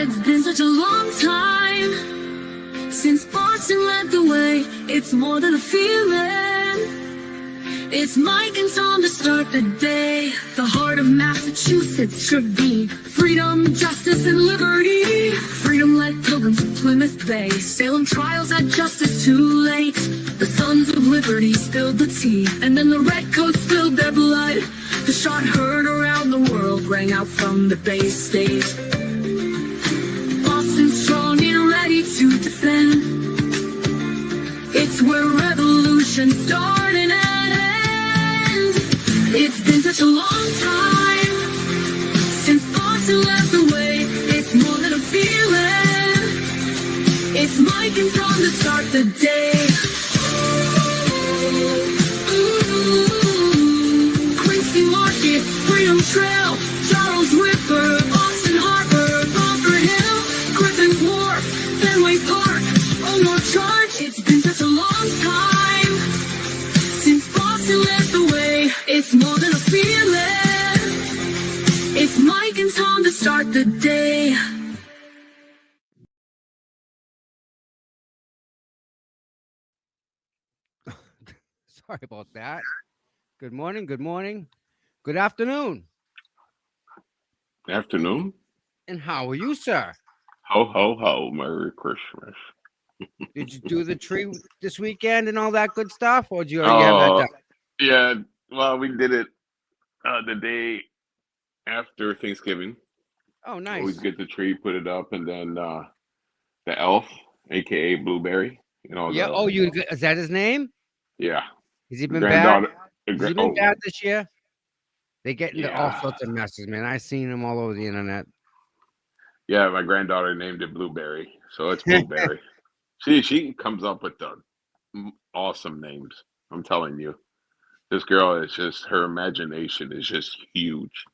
It's been such a long time since Boston led the way. It's more than a feeling. It's Mike and Tom to start the day. The heart of Massachusetts should be freedom, justice, and liberty. Freedom led pilgrims to Plymouth Bay. Salem trials had justice too late. The sons of liberty spilled the tea, and then the redcoats spilled their blood. The shot heard around the world rang out from the Bay State. Boston's strong and ready to defend. It's where revolution started and ends. It's been such a long time since Boston led the way. It's more than a feeling. It's Mike and Tom to start the day. Quincy Market, Freedom Trail, Charles River, Boston Harbor, Bunker Hill, Griffin Wharf, Fenway Park, North Charge. It's been such a long time since Boston led the way. It's more than a feeling. It's Mike and Tom to start the day. Sorry about that. Good morning, good afternoon. Afternoon. And how are you, sir? Ho, ho, ho. Merry Christmas. Did you do the tree this weekend and all that good stuff? Or did you already have that done? Yeah. Well, we did it the day after Thanksgiving. Oh, nice. Always get the tree, put it up, and then the elf, aka Blueberry. Yeah. Is that his name? Yeah. Has he been bad? Has he been Oh, bad this year? They get into all Yeah. sorts of messes, man. I've seen them all over the internet. yeah. My granddaughter named it Blueberry, so it's Blueberry. She comes up with the awesome names. I'm telling you, this girl is just her imagination is just huge.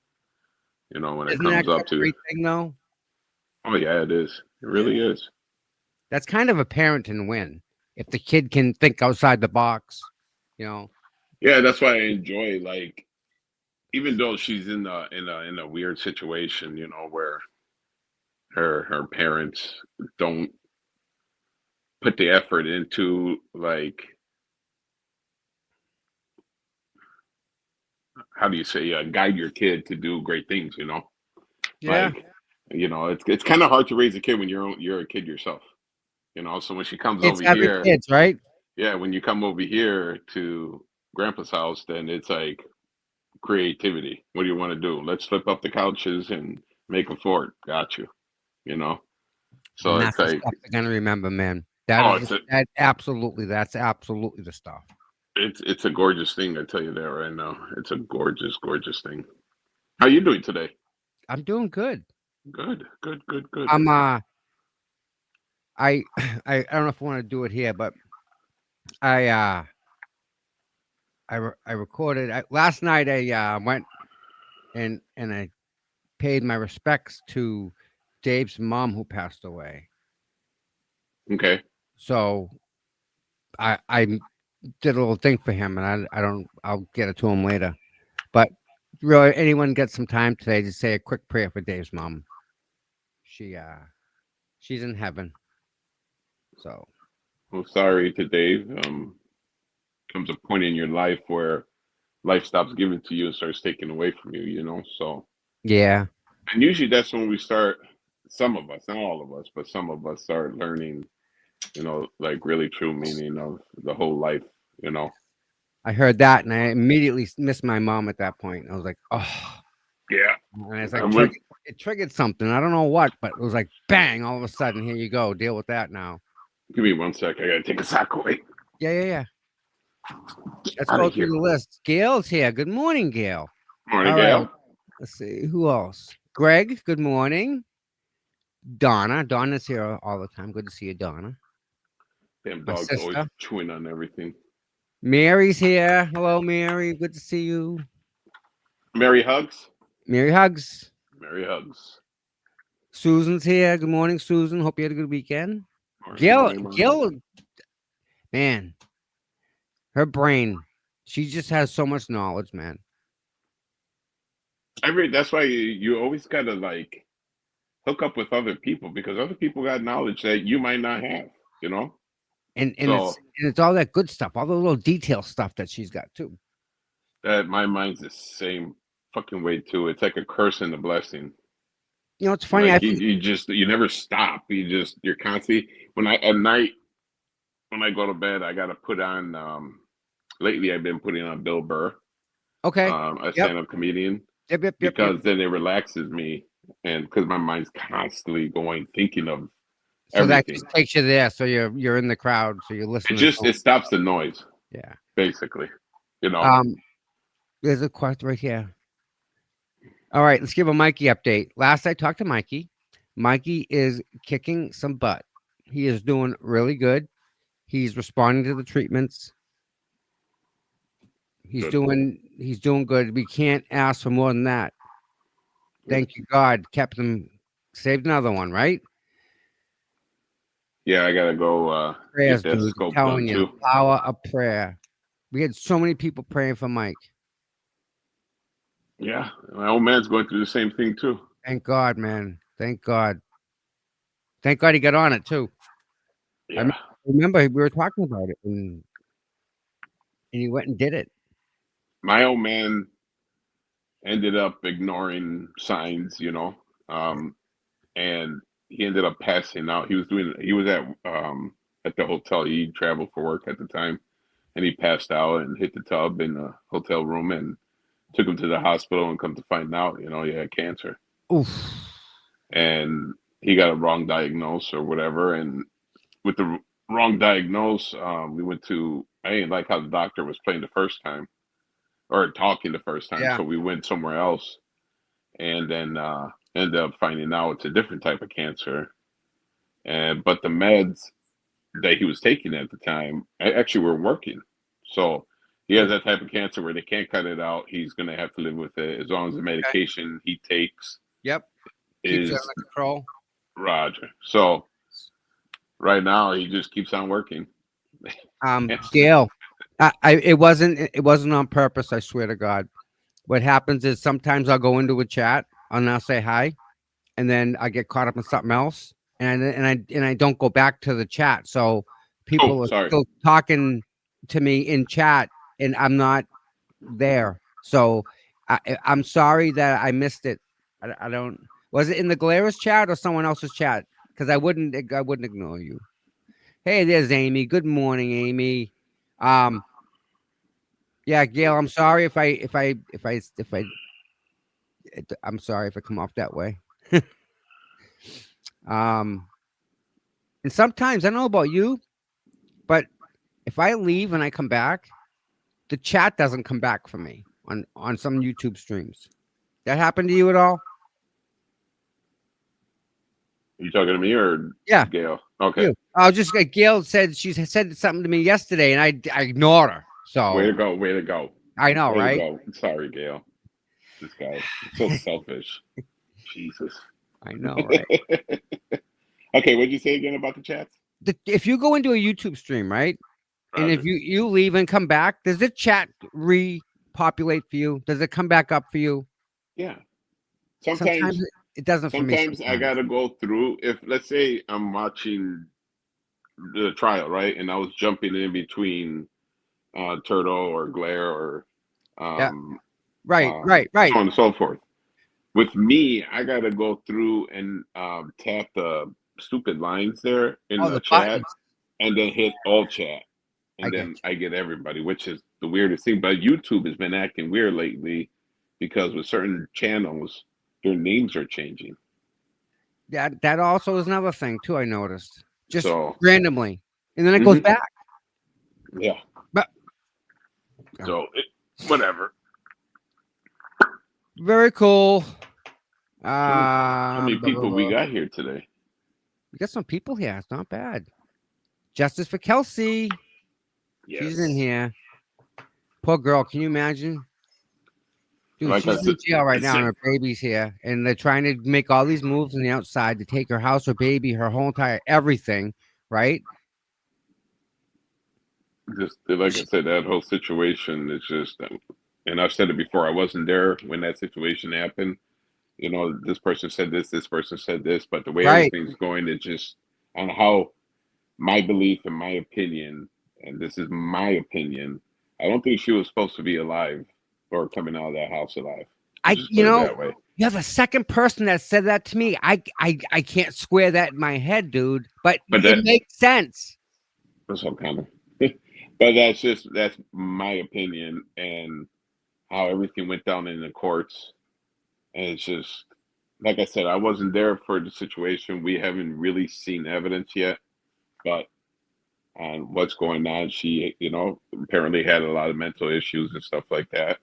When it Isn't that comes up a to great thing, though? oh yeah, it is. It really is. That's kind of a parenting win. If the kid can think outside the box, Yeah, that's why I enjoy even though she's in a weird situation, where her parents don't put the effort into how do you say guide your kid to do great things, Yeah. like it's kind of hard to raise a kid when you're a kid yourself, so when she comes Kids over having here, kids, right? yeah, when you come over here to grandpa's house, then it's like creativity. What do you want to do? Let's flip up the couches and make a fort. Got you. You know. So And it's that's the like stuff they're gonna remember, man. oh, That's absolutely the stuff. it's a gorgeous thing. I tell you that right now. It's a gorgeous, gorgeous thing. How you doing today? I'm doing good. Good, good, good, good. I'm I I don't know if I want to do it here, but I I recorded last night. I went and I paid my respects to Dave's mom who passed away. Okay. So I did a little thing for him, and I'll get it to him later. But really, anyone get some time today to say a quick prayer for Dave's mom. She's in heaven. So Well, sorry to Dave. Comes a point in your life where life stops giving to you and starts taking away from you. So yeah, and usually that's when we start. Some of us, not all of us, but some of us start learning. Like really true meaning of the whole life. I heard that, and I immediately missed my mom at that point. I was like, oh, Yeah. and it's like I'm with- it triggered something. I don't know what, but it was like bang! All of a sudden, here you go. Deal with that now. Give me 1 sec. I gotta take a sock away. Yeah. Let's Outta go here. through the list. Gail's here. Good morning, Gail. Morning, All Gail. right. Let's see who else. Greg. Good morning. Donna. Donna's here all the time. Good to see you, Donna. Damn My dog's always sister. chewing on everything. Mary's here. Hello, Mary. Good to see you. Mary hugs. Mary hugs. Mary hugs. Susan's here. Good morning, Susan. Hope you had a good weekend. Morning. Gail, man, her brain, she just has so much knowledge, man. That's why you always gotta hook up with other people because other people got knowledge that you might not have, you know? And So it's all that good stuff, all the little detail stuff that she's got too. that my mind's the same fucking way too. It's like a curse and a blessing. You know, it's funny. Like I think you never stop. You're constantly at night when I go to bed, I gotta put on lately I've been putting on Bill Burr, okay. a Yep. stand up comedian, Yep. because then it relaxes me and because my mind's constantly going thinking of So that everything. just takes you there. So you're in the crowd. So you're listening. It stops the noise, Yeah. basically. You know. There's a question right here. All right, let's give a Mikey update. Last I talked to Mikey, Mikey is kicking some butt. He is doing really good. He's responding to the treatments. He's doing good. We can't ask for more than that. Thank you, God. Kept him, saved another one, right? Yeah, I gotta go Prayers, get that dude. I'm scope telling done you, too. power of prayer. We had so many people praying for Mike. Yeah, my old man's going through the same thing too. Thank God, man. Thank God. Thank God he got on it too. Yeah, Remember we were talking about it, and he went and did it. my old man ended up ignoring signs, and he ended up passing out. He was at the hotel. He traveled for work at the time, and he passed out and hit the tub in the hotel room and took him to the hospital and come to find out, he had cancer. Oof. And he got a wrong diagnose or whatever. And with the wrong diagnose, we went to, I didn't like how the doctor was playing the first time or talking the first time. Yeah. So we went somewhere else and then ended up finding out it's a different type of cancer. But the meds that he was taking at the time actually were working. So he has that type of cancer where they can't cut it out. He's going to have to live with it as long as the medication he takes Yep. Keeps it is under control. Roger. So right now he just keeps on working. Gail, it wasn't on purpose. I swear to God. What happens is sometimes I'll go into a chat and I'll say hi, and then I get caught up in something else, and I don't go back to the chat. So people are Sorry. still talking to me in chat, and I'm not there. So I'm sorry that I missed it. I don't. Was it in the Glarus chat or someone else's chat? Because I wouldn't ignore you. Hey, there's Amy. Good morning, Amy. Yeah, Gail. I'm sorry I'm sorry if I come off that way. And sometimes I don't know about you, but if I leave and I come back, the chat doesn't come back for me on some YouTube streams. That happened to you at all? You talking to me or Yeah, Gail? Okay. you. I was just Gail said she said something to me yesterday, and I ignored her. So Way to go. Way to go. I know, Way right? to go. Sorry, Gail. This guy. So selfish. Jesus. I know, right? Okay, what'd you say again about the chats? If you go into a YouTube stream, right, and if Roger. you leave and come back, does the chat repopulate for you? Does it come back up for you? Yeah. Sometimes it doesn't for me. Sometimes I gotta go through. If let's say I'm watching the trial, right, and I was jumping in between Turtle or Glare or Yeah. um, Right. so on and so forth. With me, I gotta go through and tap the stupid lines there in the chat, buttons. and then hit all chat, and then I get everybody, which is the weirdest thing. But YouTube has been acting weird lately because with certain channels, their names are changing. That also is another thing too. I noticed just So randomly, and then it goes back. Yeah. But So whatever. Very cool. How many people we got here today? We got some people here. It's not bad. Justice for Kelsey. Yes. She's in here. Poor girl. Can you imagine? Dude, Like she's in jail right now, and her baby's here, and they're trying to make all these moves on the outside to take her house, her baby, her whole entire everything, right? Just like I said, that whole situation is just, and I've said it before. I wasn't there when that situation happened, You know, this person said this person said this, but the way Right. everything's going, it just on how my belief and my opinion, and this is my opinion, I don't think she was supposed to be alive or coming out of that house alive. I'll I, just you put it know, that way. you're the second person that said that to me. I can't square that in my head, dude. But But it makes sense. that's what kind of. But that's my opinion and how everything went down in the courts. And it's just like I said, I wasn't there for the situation. We haven't really seen evidence yet, but on what's going on, she, apparently had a lot of mental issues and stuff like that.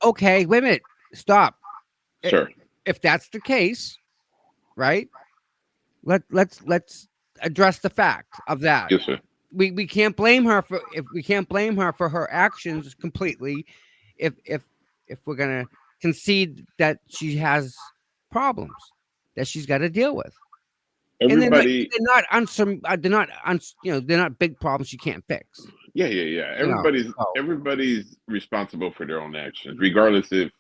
Okay, wait a minute. Stop. I- Sure. If that's the case, right? Let's address the fact of that. Yes, sir. We can't blame her for if we can't blame her for her actions completely if we're gonna concede that she has problems that she's got to deal with. And Everybody, they're not they're not big problems you can't fix. yeah. You know. So, Everybody's responsible for their own actions, regardless if.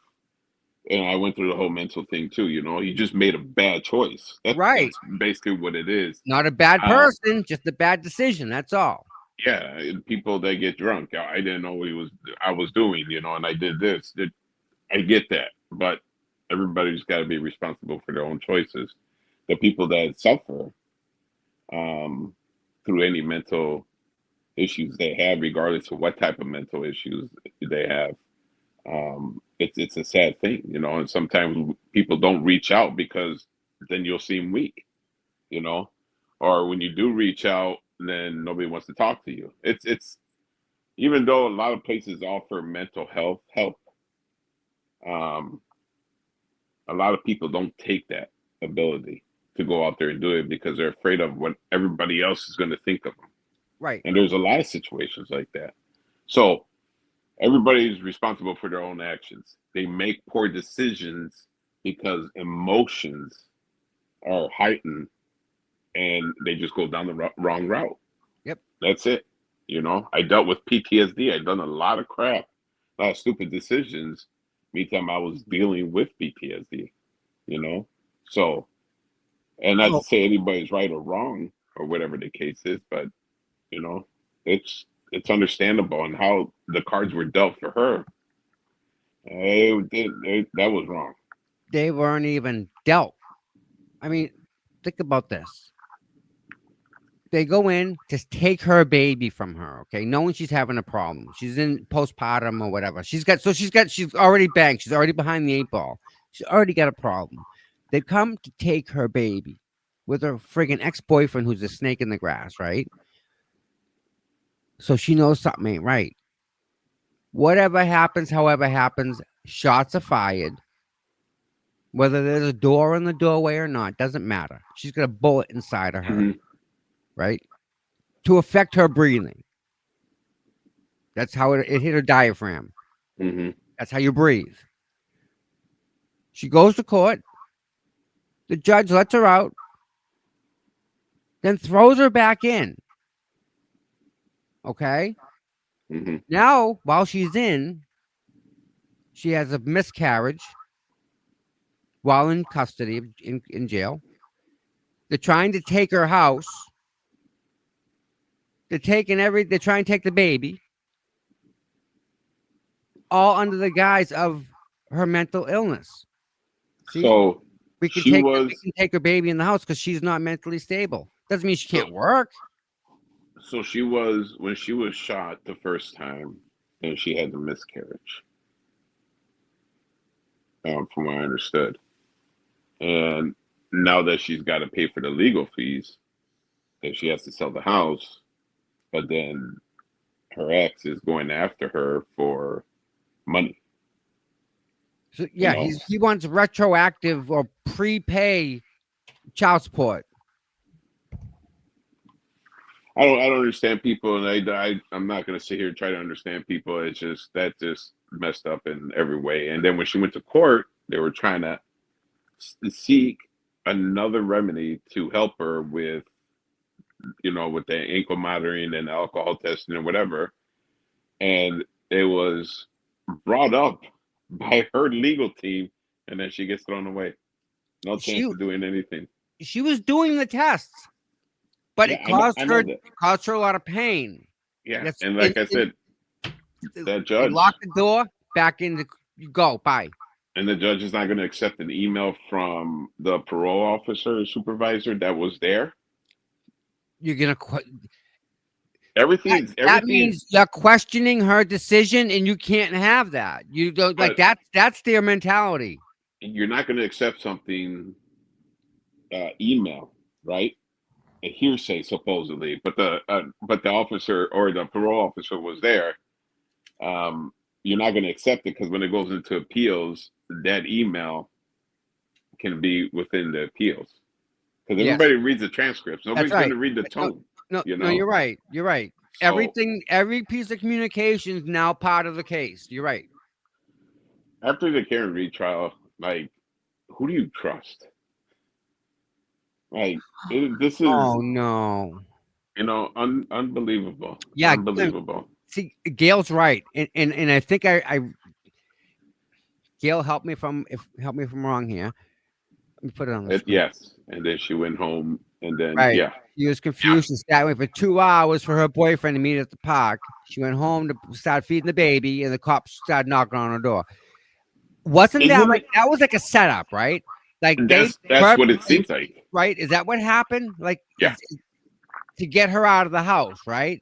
And I went through the whole mental thing too. You just made a bad choice. right. That's basically what it is. Not a bad Uh, person, just a bad decision. That's all. yeah, and people that get drunk. I didn't know what I was doing, and I did this. I get that, but everybody's got to be responsible for their own choices. The people that suffer um, through any mental issues they have, regardless of what type of mental issues they have, it's a sad thing, and sometimes people don't reach out because then you'll seem weak, you know, or when you do reach out, then nobody wants to talk to you. It's even though a lot of places offer mental health help, um, a lot of people don't take that ability to go out there and do it because they're afraid of what everybody else is going to think of them. Right. And there's a lot of situations like that. So everybody's responsible for their own actions. They make poor decisions because emotions are heightened and they just go down the wrong route. Yep. That's it. I dealt with PTSD. I've done a lot of crap, a lot of stupid decisions. Meantime, I was dealing with PTSD, you know? So, and not to So say anybody's right or wrong or whatever the case is, but, you know, it's understandable and how the cards were dealt for her. That was wrong. they weren't even dealt. I mean, think about this. They go in to take her baby from her, okay, knowing she's having a problem. She's in postpartum or whatever. She's already banked. She's already behind the eight ball. She's already got a problem. They come to take her baby with her friggin' ex-boyfriend who's a snake in the grass, right? So she knows something ain't right. Whatever happens, however happens, shots are fired. Whether there's a door in the doorway or not, doesn't matter. She's got a bullet inside of her, Hmm. right? To affect her breathing. That's how it hit her diaphragm. Hmm. That's how you breathe. She goes to court. The judge lets her out, then throws her back in. Okay. Hmm. Now, while she's in, she has a miscarriage while in custody in jail. They're trying to take her house. They're trying to take the baby, all under the guise of her mental illness. See, So we can she was take her baby in the house because she's not mentally stable. Doesn't mean she so can't work. so she was when she was shot the first time, and she had the miscarriage, from what I understood. And now that she's got to pay for the legal fees, that she has to sell the house, but then her ex is going after her for money. So You yeah, know, he wants retroactive or prepay child support. I don't understand people, and I'm not going to sit here and try to understand people. It's just that just messed up in every way. And then when she went to court, they were trying to seek another remedy to help her with, with the ankle monitoring and alcohol testing and whatever. And it was brought up by her legal team and then she gets thrown away. No She chance of doing anything. she was doing the tests, but Yeah, it caused I her know that. a lot of pain. Yeah, That's and like I said, that they judge locked the door, back in the you go, bye. and the judge is not going to accept an email from the parole officer or supervisor that was there. You're gonna Everything's that everything, means you're questioning her decision, and you can't have that. You don't like but that. That's their mentality. you're not going to accept something email, right? A hearsay supposedly, but the officer or the parole officer was there. You're not going to accept it because when it goes into appeals, that email can be within the appeals because Yes, everybody reads the transcripts. that's Nobody's going right. to read the No, tone, no, you no. know. You're right. You're right. So Every piece of communication is now part of the case. You're right. after the Karen Reed trial, like, who do you trust? Like, this is, Oh no. unbelievable, Yeah. unbelievable. See, Gail's right, and I think I Gail help me if I'm wrong here. Let me put it on the screen. Yes, and then she went home, and then Right. yeah, She was confused and sat waiting for 2 hours for her boyfriend to meet at the park. She went home to start feeding the baby, and the cops started knocking on her door. Wasn't that isn't like it? that was like a setup, right? Like they That's what it purposely, seems like. right? Is that what happened? Like Yeah, to get her out of the house, right?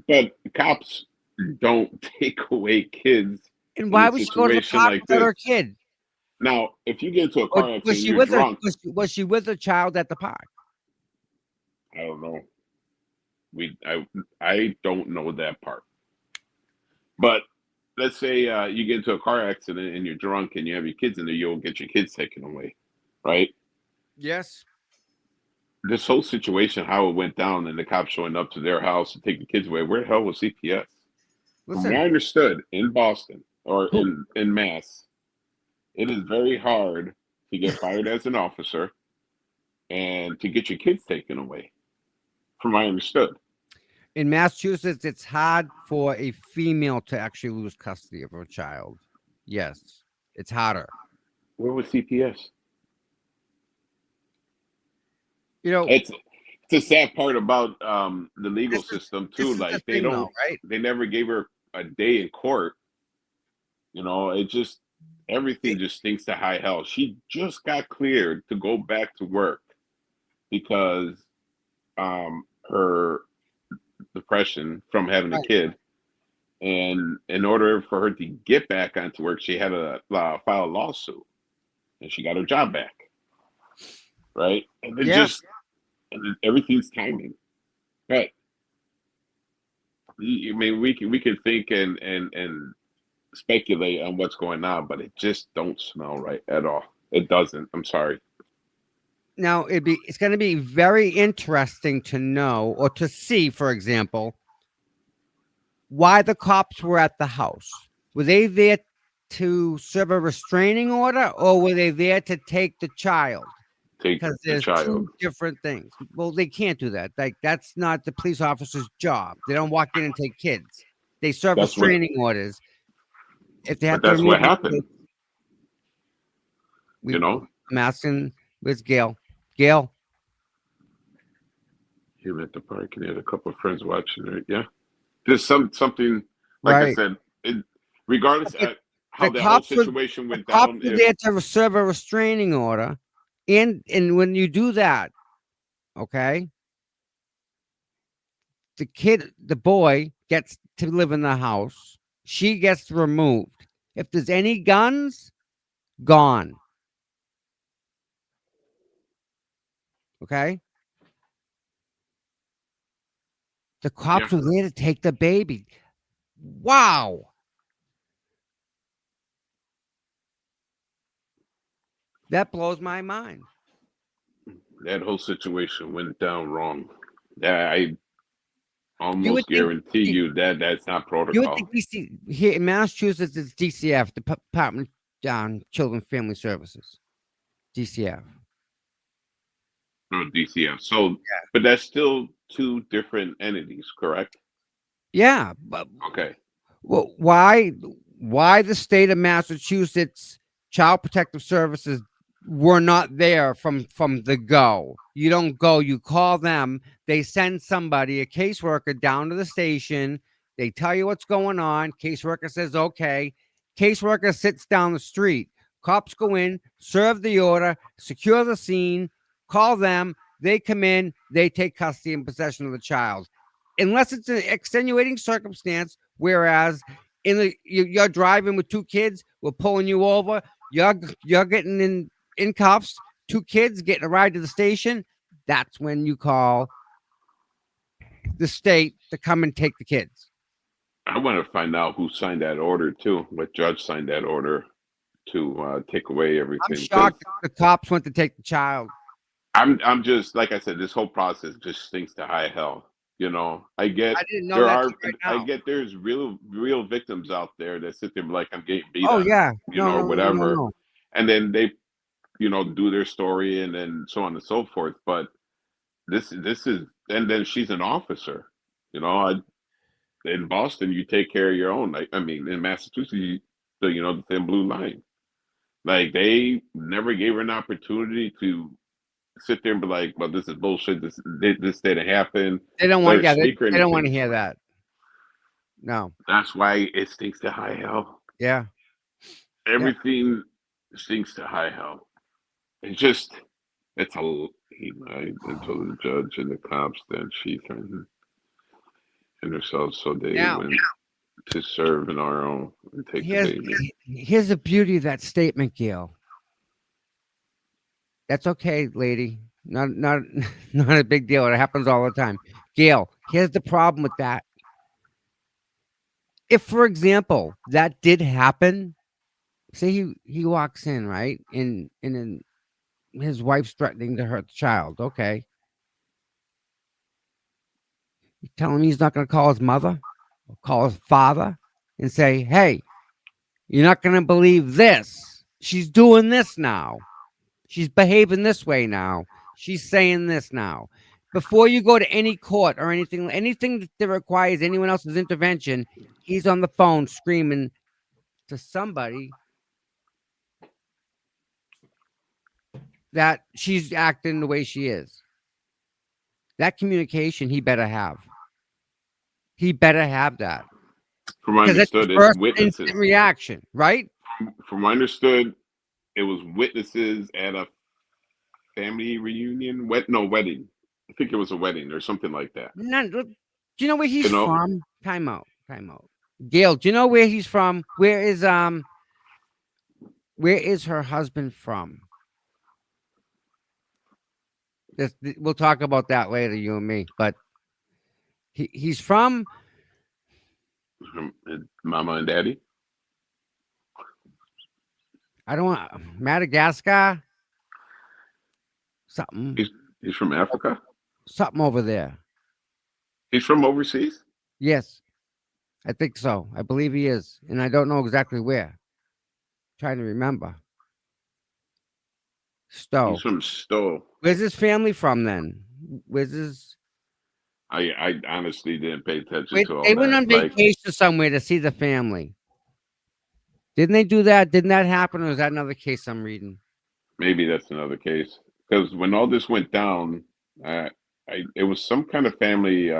but cops don't take away kids And in why a would she go to the situation park like without this. her kid? Now, if you get into a Or car was accident, she you're with her? drunk. Was she with the child at the park? I don't know. I don't know that part. But let's say you get into a car accident and you're drunk and you have your kids in there, you'll get your kids taken away, right? Yes. This whole situation, how it went down, and the cops showing up to their house to take the kids away. Where the hell was CPS? From what Listen, I understood, in Boston or who in Mass, it is very hard to get fired as an officer and to get your kids taken away. From what I understood, in Massachusetts, it's hard for a female to actually lose custody of her child. Yes, it's harder. where was CPS? You know, It's a sad part about the legal this is system this too. is the Like thing, though, right? they never gave her a day in court. It just everything It, just stinks to high hell. She just got cleared to go back to work because her depression from having a right. kid, and in order for her to get back onto work, she had to file a lawsuit, and she got her job back. Right, and it Yes. just everything's timing. But I mean, we can think and speculate on what's going on, but it just don't smell right at all. It doesn't. I'm sorry. Now it's going to be very interesting to know or to see, for example, why the cops were at the house. Were they there to serve a restraining order, or were they there to take the child? Take Because the there's child. two different things. Well, they can't do that. Like that's not the police officer's job. They don't walk in and take kids. They serve That's what. restraining orders. If they But have to that's remove what the happened. kids, You know. I'm asking, where's Gail? Gail, Him at the park, and he had a couple of friends watching it. Yeah, just something. Like I right? said, regardless The, of how the that whole cops were situation went cops down, were if there to serve a restraining order, and when you do that, okay, the boy gets to live in the house. She gets removed. If there's any guns, gone. Okay. The yeah, cops were there to take the baby. Wow. That blows my mind. that whole situation went down wrong. I You would almost think guarantee you that that's not you would think protocol. DC here in Massachusetts it's DCF, the Department of Children and Family Services. DCF. Or DCF. So, but that's still two different entities, correct? Yeah, but Okay. well, why the state of Massachusetts Child Protective Services were not there from the go. You don't go, you call them, they send somebody, a caseworker, down to the station. They tell you what's going on. Caseworker says, okay. Caseworker sits down the street. Cops go in, serve the order, secure the scene, call them. They come in, they take custody and possession of the child. Unless it's an extenuating circumstance, whereas you're driving with two kids, we're pulling you over, you're getting in cuffs, two kids getting a ride to the station, that's when you call the state to come and take the kids. I want to find out who signed that order too. What judge signed that order to take away everything? I'm shocked the cops went to take the child. I'm just, like I said, this whole process just stinks to high hell. You know, I get I didn't know there that are right now. I get there's real victims out there that sit there like, I'm getting beat Oh on, yeah, whatever, no. and then they do their story and then so on and so forth. But this is, and then she's an officer. In Boston, you take care of your own. I mean, in Massachusetts, the thin blue line. Like, they never gave her an opportunity to sit there and be like, "Well, this is bullshit. This didn't happen." They don't Let want, her yeah, speak or they don't want to anything. hear that. No. That's why it stinks to high hell. Yeah. Everything stinks to high hell. It's just, it's I told the judge and the cops that she threatened herself, so they Now, went to serve in our own and take the baby. here's the beauty of that statement, Gail. That's okay, lady. Not not a big deal. It happens all the time. Gail, here's the problem with that. If, for example, that did happen, say he walks in, right? And then his wife's threatening to hurt the child. Okay. You tell him he's not going to call his mother or call his father and say, hey, you're not going to believe this. She's doing this now. She's behaving this way now. She's saying this now. Before you go to any court or anything that requires anyone else's intervention, he's on the phone screaming to somebody that she's acting the way she is. That communication he better have. He better have that. From what I Because that's understood, his it's first witnesses. instant reaction, right? From what I understood, it was witnesses at a family reunion. Wedding. I think it was a wedding or something like that. Do you know where he's You know? from? Time out. Gail, do you know where he's from? Where is her husband from? We'll talk about that later, you and me. But he's from Mama and Daddy. I don't want Madagascar. Something. He's from Africa. Something over there. He's from overseas. Yes, I think so. I believe he is, and I don't know exactly where. Trying to remember. Stowe. He's from Stowe. Where's his family from then? Where's his? I honestly didn't pay attention to all They that. went on vacation somewhere to see the family. Didn't they do that? Didn't that happen, or is that another case I'm reading? Maybe that's another case. Because when all this went down, it was some kind of family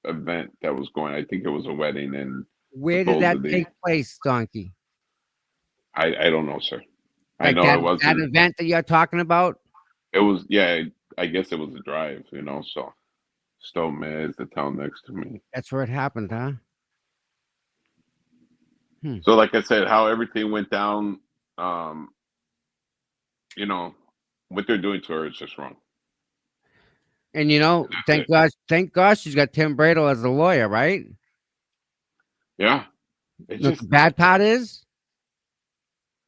event that was going. I think it was a wedding, and where did that take place, Donkey? I don't know, sir. Like I know it wasn't that event that you're talking about. It was, yeah. I guess it was a drive, So Stowe is the town next to me. That's where it happened, huh? So, like I said, how everything went down, what they're doing to her is just wrong. And thank God she's got Tim Bradle as a lawyer, right? Yeah. The bad part is,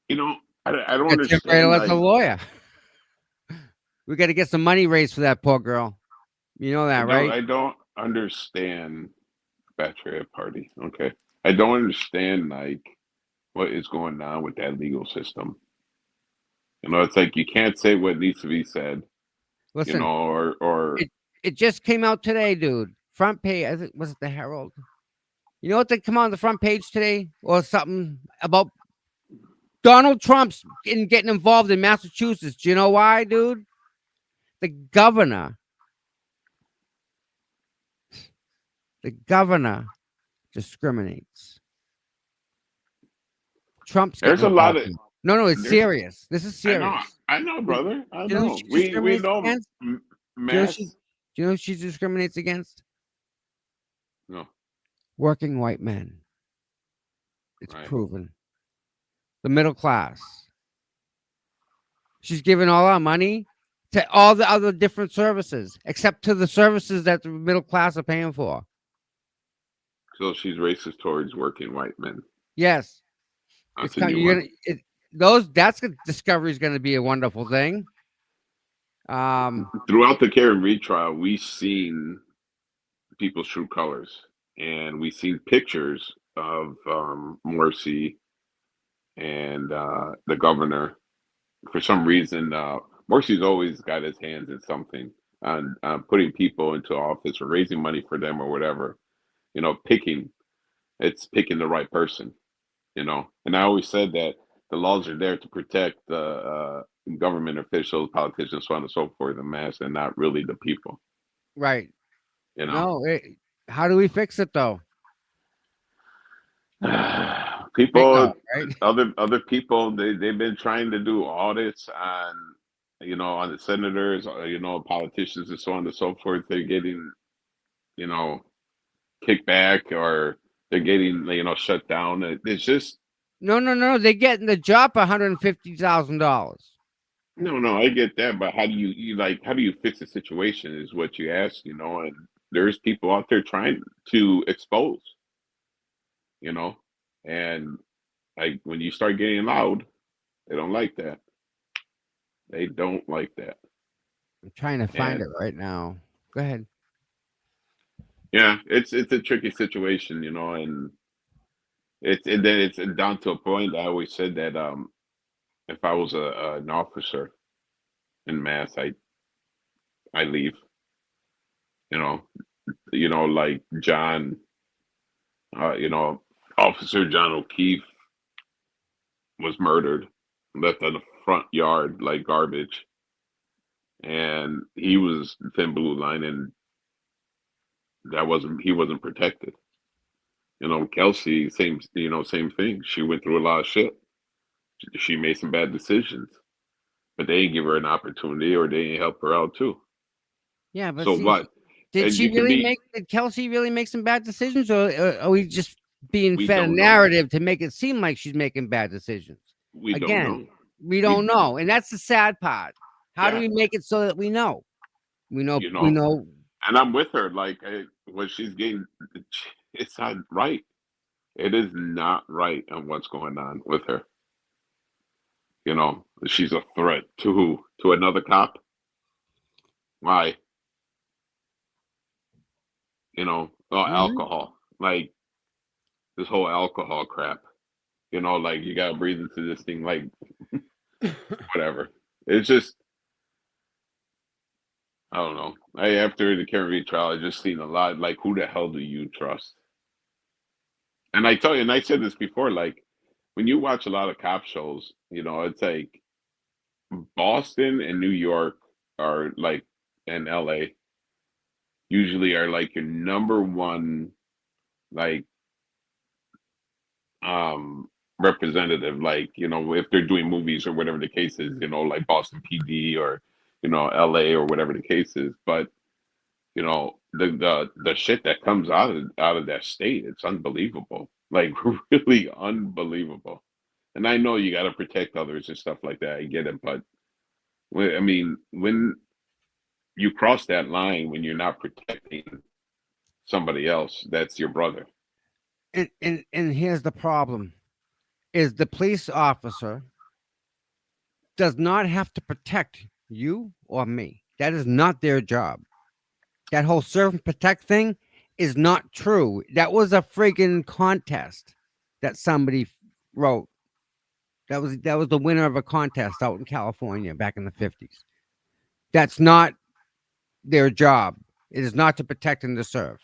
I don't understand. Tim Bradle as a lawyer. We got to get some money raised for that poor girl. You know that, right? I don't understand Bachelorette Party. Okay. I don't understand, what is going on with that legal system. It's like you can't say what needs to be said. Listen, or it just came out today, dude. Front page. I think, was it the Herald? You know what? They come on the front page today, or something about Donald Trump's getting involved in Massachusetts. Do you know why, dude? The governor, the governor discriminates. Trump's There's getting a lot involved of in it. No, no, it's there's. serious. This is serious. I know, Do brother. I you know who know. she We discriminates know against? Do you know who she, mass. do you know who she discriminates against? No, Working white men. It's right. proven. The middle class. She's giving all our money to all the other different services, except to the services that the middle class are paying for. So she's racist towards working white men. Yes, it's That's a kind. new You're one. gonna that's discovery is going to be a wonderful thing. Um, Throughout the Karen Reed trial, we seen people's true colors, and we seen pictures of Morsi and the governor. For some reason, Morsi's always got his hands in something on putting people into office or raising money for them or whatever. You know, picking the right person. You know, and I always said that the laws are there to protect the government officials, politicians, so on and so forth, the mass, and not really the people. right. You know, No, how do we fix it though? Thank people, God, right? other people, they've been trying to do audits on, you know, on the senators, you know, politicians, and so on and so forth. They're getting, you know, kickback or they're getting, you know, shut down. It's just No, no, no. They're getting the job for $150,000. no, I get that, but how do how do you fix the situation is what you ask, you know, and there's people out there trying to expose, you know, and like when you start getting loud, they don't like that. They don't like that. I'm trying to find And it right now. Go ahead. yeah, it's a tricky situation, you know, and and then it's down to a point. I always said that if I was an officer in mass, I leave, you know, like John, you know, Officer John O'Keefe was murdered, left on the front yard like garbage, and he was thin blue line, and that wasn't he wasn't protected. You know, Kelsey, same thing. She went through a lot of shit. She made some bad decisions, but they didn't give her an opportunity, or they didn't help her out too. Yeah, but So see, what? did And she you can really be. make? Did Kelsey really make some bad decisions, or are we just being We fed a don't know. narrative to make it seem like she's making bad decisions? We don't Again, know. we don't We know, and that's the sad part. How do yeah, we make it so that we know? We know. you We know. know. And I'm with her. Like what she's getting, it's not right. It is not right on what's going on with her. You know, she's a threat to who? To another cop? Why? You know, oh, Mhm. alcohol. Like this whole alcohol crap. You know, like you gotta breathe into this thing. Like whatever. It's just I don't know. After the Karen Reed trial, I just seen a lot. Like who the hell do you trust? And I tell you, and I said this before. Like when you watch a lot of cop shows, you know, it's like Boston and New York are like, and LA usually are like your number one like representative, like, you know, if they're doing movies or whatever the case is, you know, like Boston PD or, you know, LA or whatever the case is. But, you know, the shit that comes out of that state, it's unbelievable. Like really unbelievable. And I know you gotta protect others and stuff like that. I get it, but I mean, when you cross that line when you're not protecting somebody else, that's your brother. And here's the problem: is the police officer does not have to protect you or me. That is not their job. That whole serve and protect thing is not true. That was a freaking contest that somebody wrote. That was the winner of a contest out in California back in the 50s. That's not their job. It is not to protect and to serve.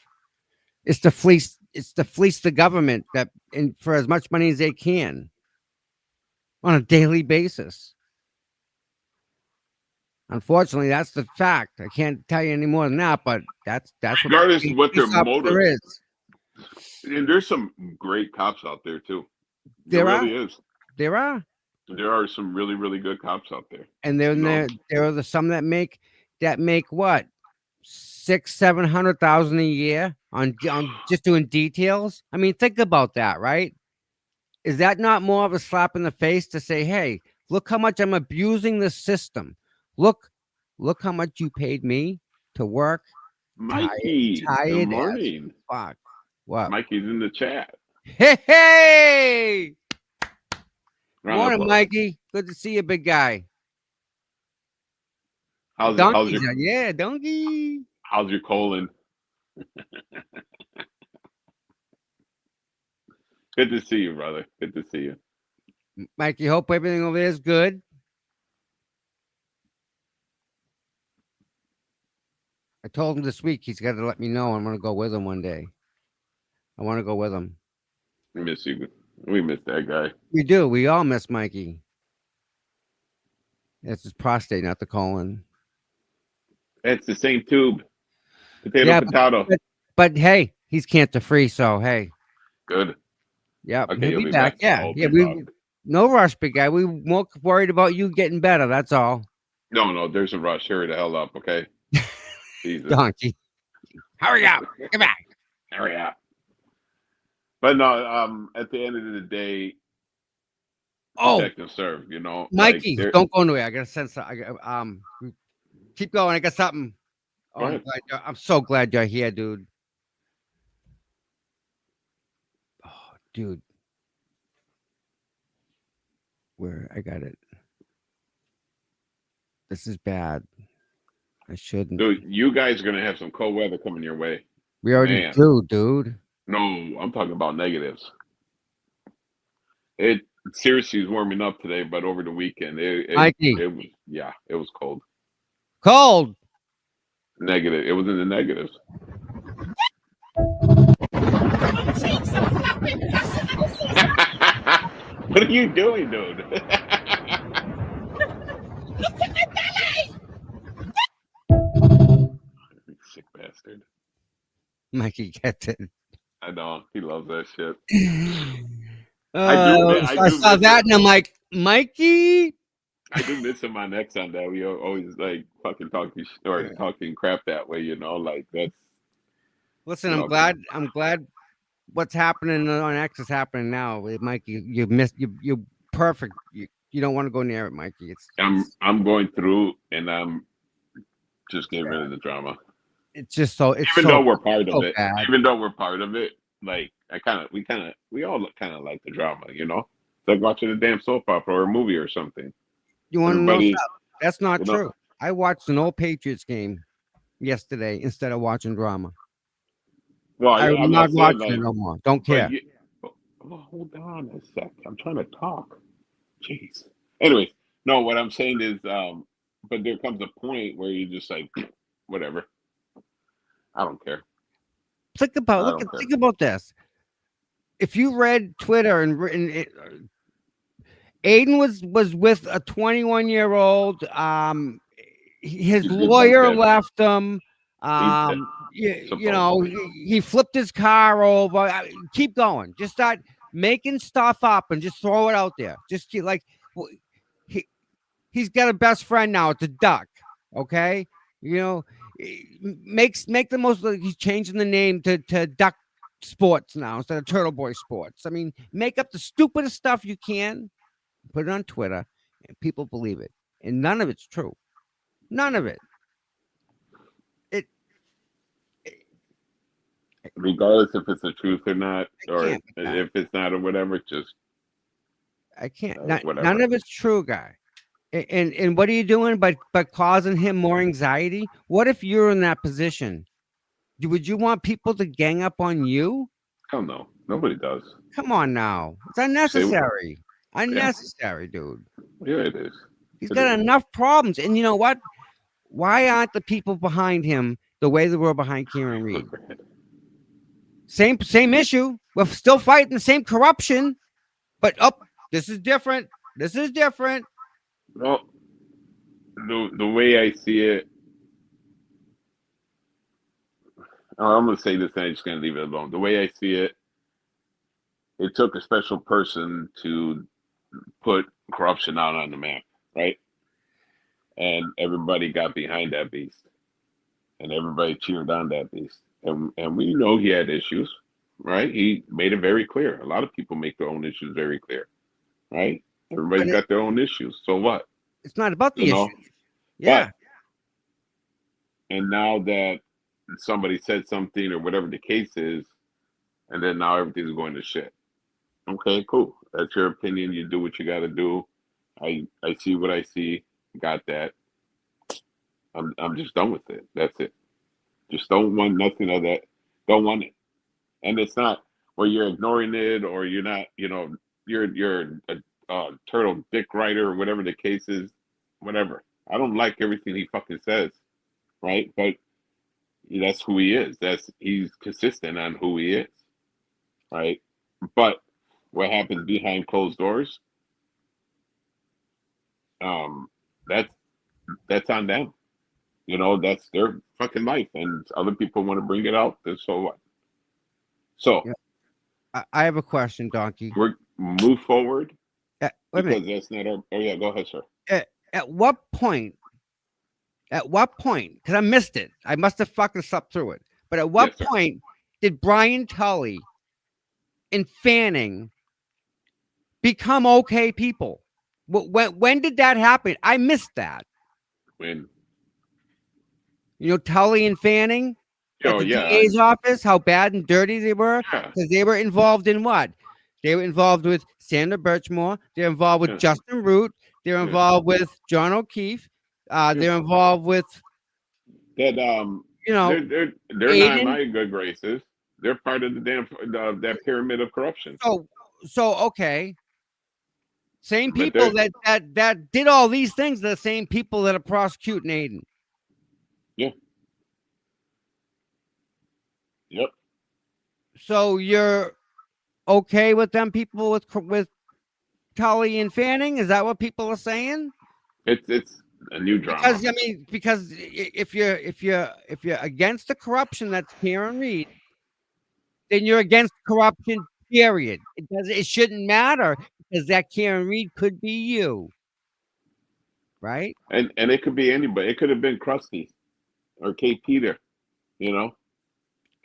It's to fleece. It's to fleece the government that, and for as much money as they can. on a daily basis. Unfortunately, that's the fact. I can't tell you any more than that, but that's what Regardless of what their police officer motives, is. and there's some great cops out there too. There There are, really is. there are, There are some really, really good cops out there. and No, there are the some that make what 600,000-700,000 a year on just doing details. I mean, think about that, right? Is that not more of a slap in the face to say, "Hey, look how much I'm abusing the system. Look, look how much you paid me to work, tired, Mikey. Good tired as morning. fuck." What? Mikey's in the chat. Hey, hey! Round of Morning, applause. Mikey. Good to see you, big guy. How's Donkey's your out. Yeah, donkey. how's your colon? Good to see you, brother. Good to see you. Mikey, hope everything over there is good. I told him this week he's got to let me know. I'm going to go with him one day. I want to go with him. We miss you. We miss that guy. We do. We all miss Mikey. It's his prostate, not the colon. It's the same tube. Potato, Yeah, potato. but hey, he's cancer free, so hey. Good. Yep, Okay, he'll be back. Yeah, I'll yeah. be back. No rush, big guy. We more worried about you getting better. That's all. No, there's a rush. Hurry the hell up, okay? Jesus. Donkey, hurry up! Come back. Hurry up. But no, at the end of the day, Oh, protect and serve, you know. Mikey, Like, don't go nowhere. I got a sense. Keep going. I got something. Oh, Go ahead. I'm so glad you're here, dude. Oh, dude. Where I got it. This is bad. I shouldn't. dude, you guys are gonna have some cold weather coming your way. We already Man. do, dude. No, I'm talking about negatives. It seriously is warming up today, but over the weekend, Mikey. it was cold. Cold. Negative. It was in the negatives. What are you doing, dude? Sick bastard. Mikey gets it. I know he loves that shit. I saw that and I'm like, Mikey. I do miss him on X on that. We always like fucking talking crap that way, you know. Like that's. Listen, You I'm know, glad what's happening on X is happening now. Mikey, you missed you're perfect. You don't want to go near it, Mikey. I'm going through and I'm just getting rid of the drama. It's just so it's Even so, though we're part so of it, bad. even though we're part of it, like we all kind of like the drama, you know. It's like watching a damn soap opera or a movie or something. You want to know Everybody, something? That's not you know- true. I watched an old Patriots game yesterday instead of watching drama. Well, I'm I'm not saying, watching like, it no more. Don't care. hold on a sec. I'm trying to talk. Jeez. Anyways, no, what I'm saying is, but there comes a point where you just like, whatever. I don't care. Think about this. If you read Twitter and Aiden was with a 21-year-old. His He's good lawyer like that. left him. You know, he flipped his car over. Keep going. Just start making stuff up and just throw it out there. Just like he's got a best friend now. It's a duck. Okay, you know, make the most. He's changing the name to Duck Sports now instead of Turtle Boy Sports. I mean, make up the stupidest stuff you can, put it on Twitter, and people believe it. And none of it's true. None of it. Regardless if it's the truth or not, or can't with that. if it's not or whatever, just I can't. whatever. None of it's true, guy. And what are you doing but causing him more anxiety? What if you're in that position? Would you want people to gang up on you? Hell no. Nobody does. Come on now. It's unnecessary. Unnecessary, dude. Yeah, it is. He's It got is. enough problems. And you know what? Why aren't the people behind him the way they were behind Kieran Reed? Same issue. We're still fighting the same corruption, but this is different. This is different. Well, the way I see it, I'm gonna say this, and I'm just gonna leave it alone. The way I see it, it took a special person to put corruption out on the map, right? And everybody got behind that beast, and everybody cheered on that beast. And we know he had issues, right? He made it very clear. A lot of people make their own issues very clear, right? But Everybody's got their own issues. So what? it's not about You the know? issues. But Yeah. and now that somebody said something or whatever the case is, and then now everything's going to shit. Okay, cool. That's your opinion. You do what you got to do. I see what I see. Got that. I'm just done with it. That's it. Just don't want nothing of that. Don't want it. And it's not where you're ignoring it or you're not. You're a turtle dick rider or whatever the case is. Whatever. I don't like everything he fucking says. Right, but that's who he is. He's consistent on who he is. Right, but what happens behind closed doors, um, that's that's on them. That's their fucking life, and other people want to bring it out. Then so what? So Yeah. I have a question, Donkey. we're move forward Wait a minute. because that's not our. Oh yeah, go ahead, sir. At what point? At what point? Because I missed it. I must have fucking slept through it. But at what Yes, sir. point did Brian Tully and Fanning become okay people? When did that happen? I missed that. When Tully and Fanning at oh the yeah, DA's office, how bad and dirty they were, yeah, because they were involved in what? They were involved with Sandra Birchmore. They're involved with yeah, Justin Root. They're yeah, involved with John O'Keefe. yeah. They're involved with, That you know, they're not in Aiden. my good graces. They're part of the damn that pyramid of corruption. So okay. Same But people they're that did all these things, the same people that are prosecuting Aiden. yeah, yep. So you're okay with them people with Tully and Fanning? Is that what people are saying? It's a new drama. Because I mean, because if you're against the corruption that's Karen Reed, then you're against corruption. Period. It shouldn't matter because that Karen Reed could be you, right? And it could be anybody. It could have been Krusty or Kate Peter, you know,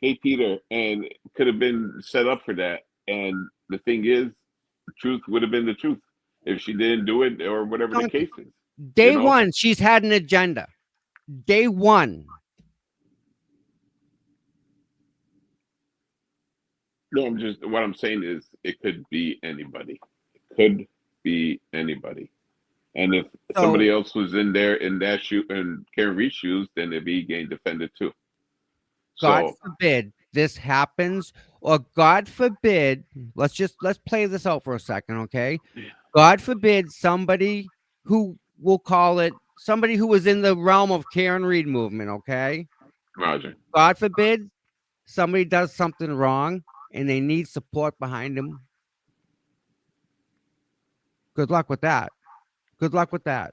Kate Peter, and it could have been set up for that. And the thing is, the truth would have been the truth if she didn't do it or whatever the Donkey. case is. You Day know, one, she's had an agenda. Day one. no, what I'm saying is it could be anybody. It could be anybody. And if So somebody else was in there in that shoe and Karen Reed's shoes, then they'd be getting defended too. God So forbid this happens, or God forbid, let's play this out for a second, okay? God forbid somebody who we'll call it somebody who was in the realm of Karen Reed movement, okay? Roger. God forbid somebody does something wrong and they need support behind them. Good luck with that. Good luck with that.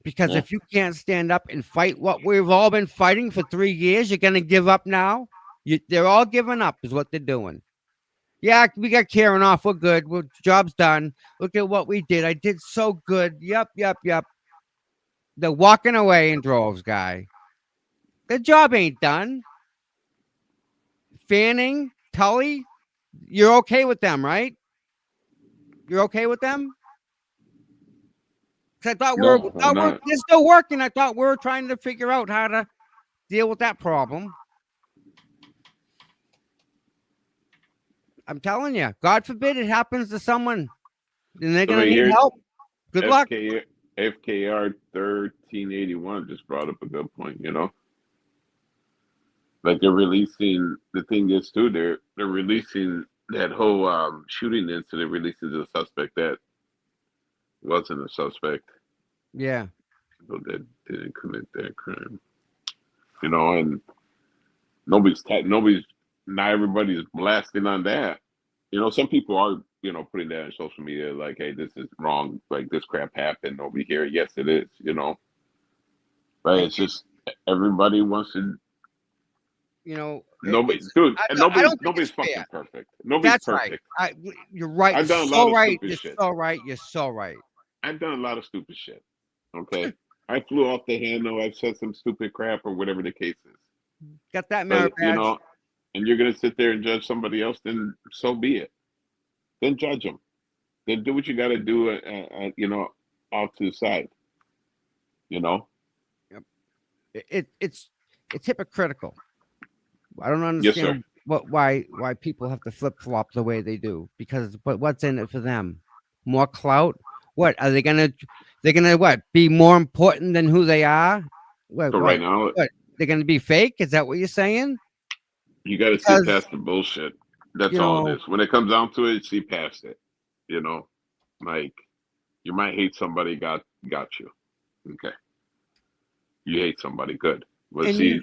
Because Yeah. if you can't stand up and fight what we've all been fighting for 3 years, you're going to give up now? They're all giving up is what they're doing. Yeah, we got Karen off. We're good. Job's done. Look at what we did. I did so good. Yep. They're walking away in droves, guy. The job ain't done. Fanning, Tully, you're okay with them, right? You're okay with them? Because No, I'm not. they're still working. I thought we were trying to figure out how to deal with that problem. I'm telling you, God forbid it happens to someone and they're So going to need here, help. Good luck. FKR 1381 just brought up a good point. Like they're releasing. The thing is too, they're releasing that whole shooting incident. Releases a suspect that wasn't a suspect, Yeah. so that didn't commit that crime. And nobody's not everybody's blasting on that. You know, some people are, you know, putting that on social media like, hey, this is wrong. Like this crap happened over here. Yes, it is, you know. But it's just everybody wants to You know, nobody dude, and I don't think nobody's it's fair. fucking perfect. Nobody's That's right. perfect. You're right. I've You're done a lot so of right. stupid You're shit. so right. You're so right. I've done a lot of stupid shit. Okay. I flew off the handle, I've said some stupid crap or whatever the case is. Got that merit But you badge. know, and you're gonna sit there and judge somebody else, then so be it. Then judge them. Then do what you got to do, you know, off to the side. You know. It's hypocritical. I don't Yes, sir. understand why people have to flip flop the way they do. Because but what's in it for them? More clout? What are they gonna? They're gonna what? Be more important than who they are? What? So right now, What? They're gonna be fake? Is that what you're saying? you got to see Because past the bullshit. That's you all it know, is. When it comes down to it, see past it. You know, like you might hate somebody got you. Okay, you hate somebody, good. But and you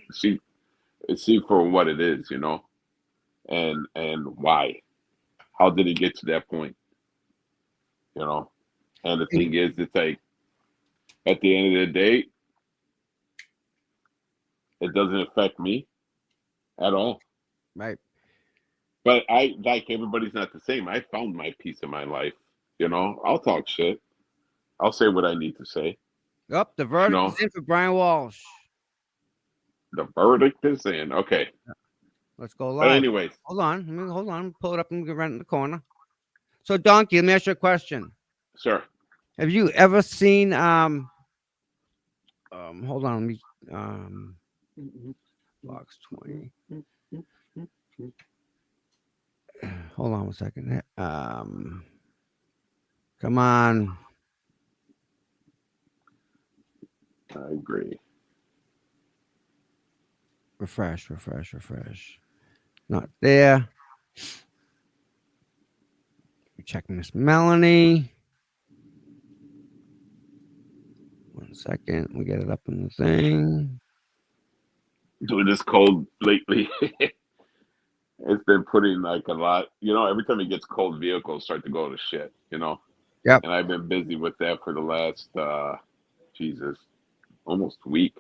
see for what it is. You know, and why. How did it get to that point? You know, and the thing is, it's like at the end of the day, it doesn't affect me at all. right. But I like everybody's not the same. I found my peace in my life. You know, I'll talk shit. I'll say what I need to say. Up, the verdict No, is in for Brian Walsh. the verdict is in. Okay. Let's go But live. anyways, Hold on. Hold on. Pull it up and get right in the corner. So, Donkey, let me ask you a question. sir, Have you ever seen hold on, let me box 20. Hold on one second. Come on. I agree. Refresh. Not there. We're checking Miss Melanie. 1 second. We get it up in the thing. Doing this cold lately. It's been putting like a lot. You know, every time it gets cold, vehicles start to go to shit. You know, Yep. and I've been busy with that for the last Jesus, almost week.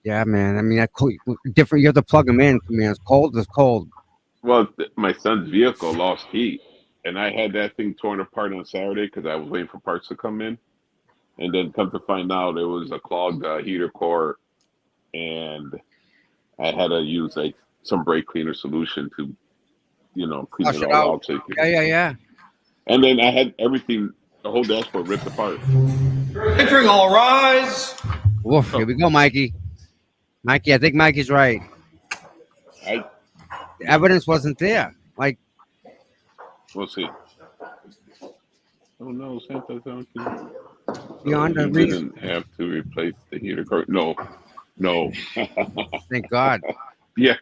Yeah, man. I mean, that different. You have to plug them in, man. It's cold. It's cold. Well, my son's vehicle lost heat, and I had that thing torn apart on Saturday because I was waiting for parts to come in, and then come to find out it was a clogged heater core, and I had to use like some brake cleaner solution to, you know, clean Flush it it all out. out. So you could, Yeah. and then I had everything, the whole dashboard ripped apart. Entering, all rise. Woof. Here we go, Mikey. Mikey, I think Mikey's right. I The evidence wasn't there. Like, We'll see. Oh no, Santa's donkey. beyond So a he reason. didn't have to replace the heater core. No. Thank God. Yeah,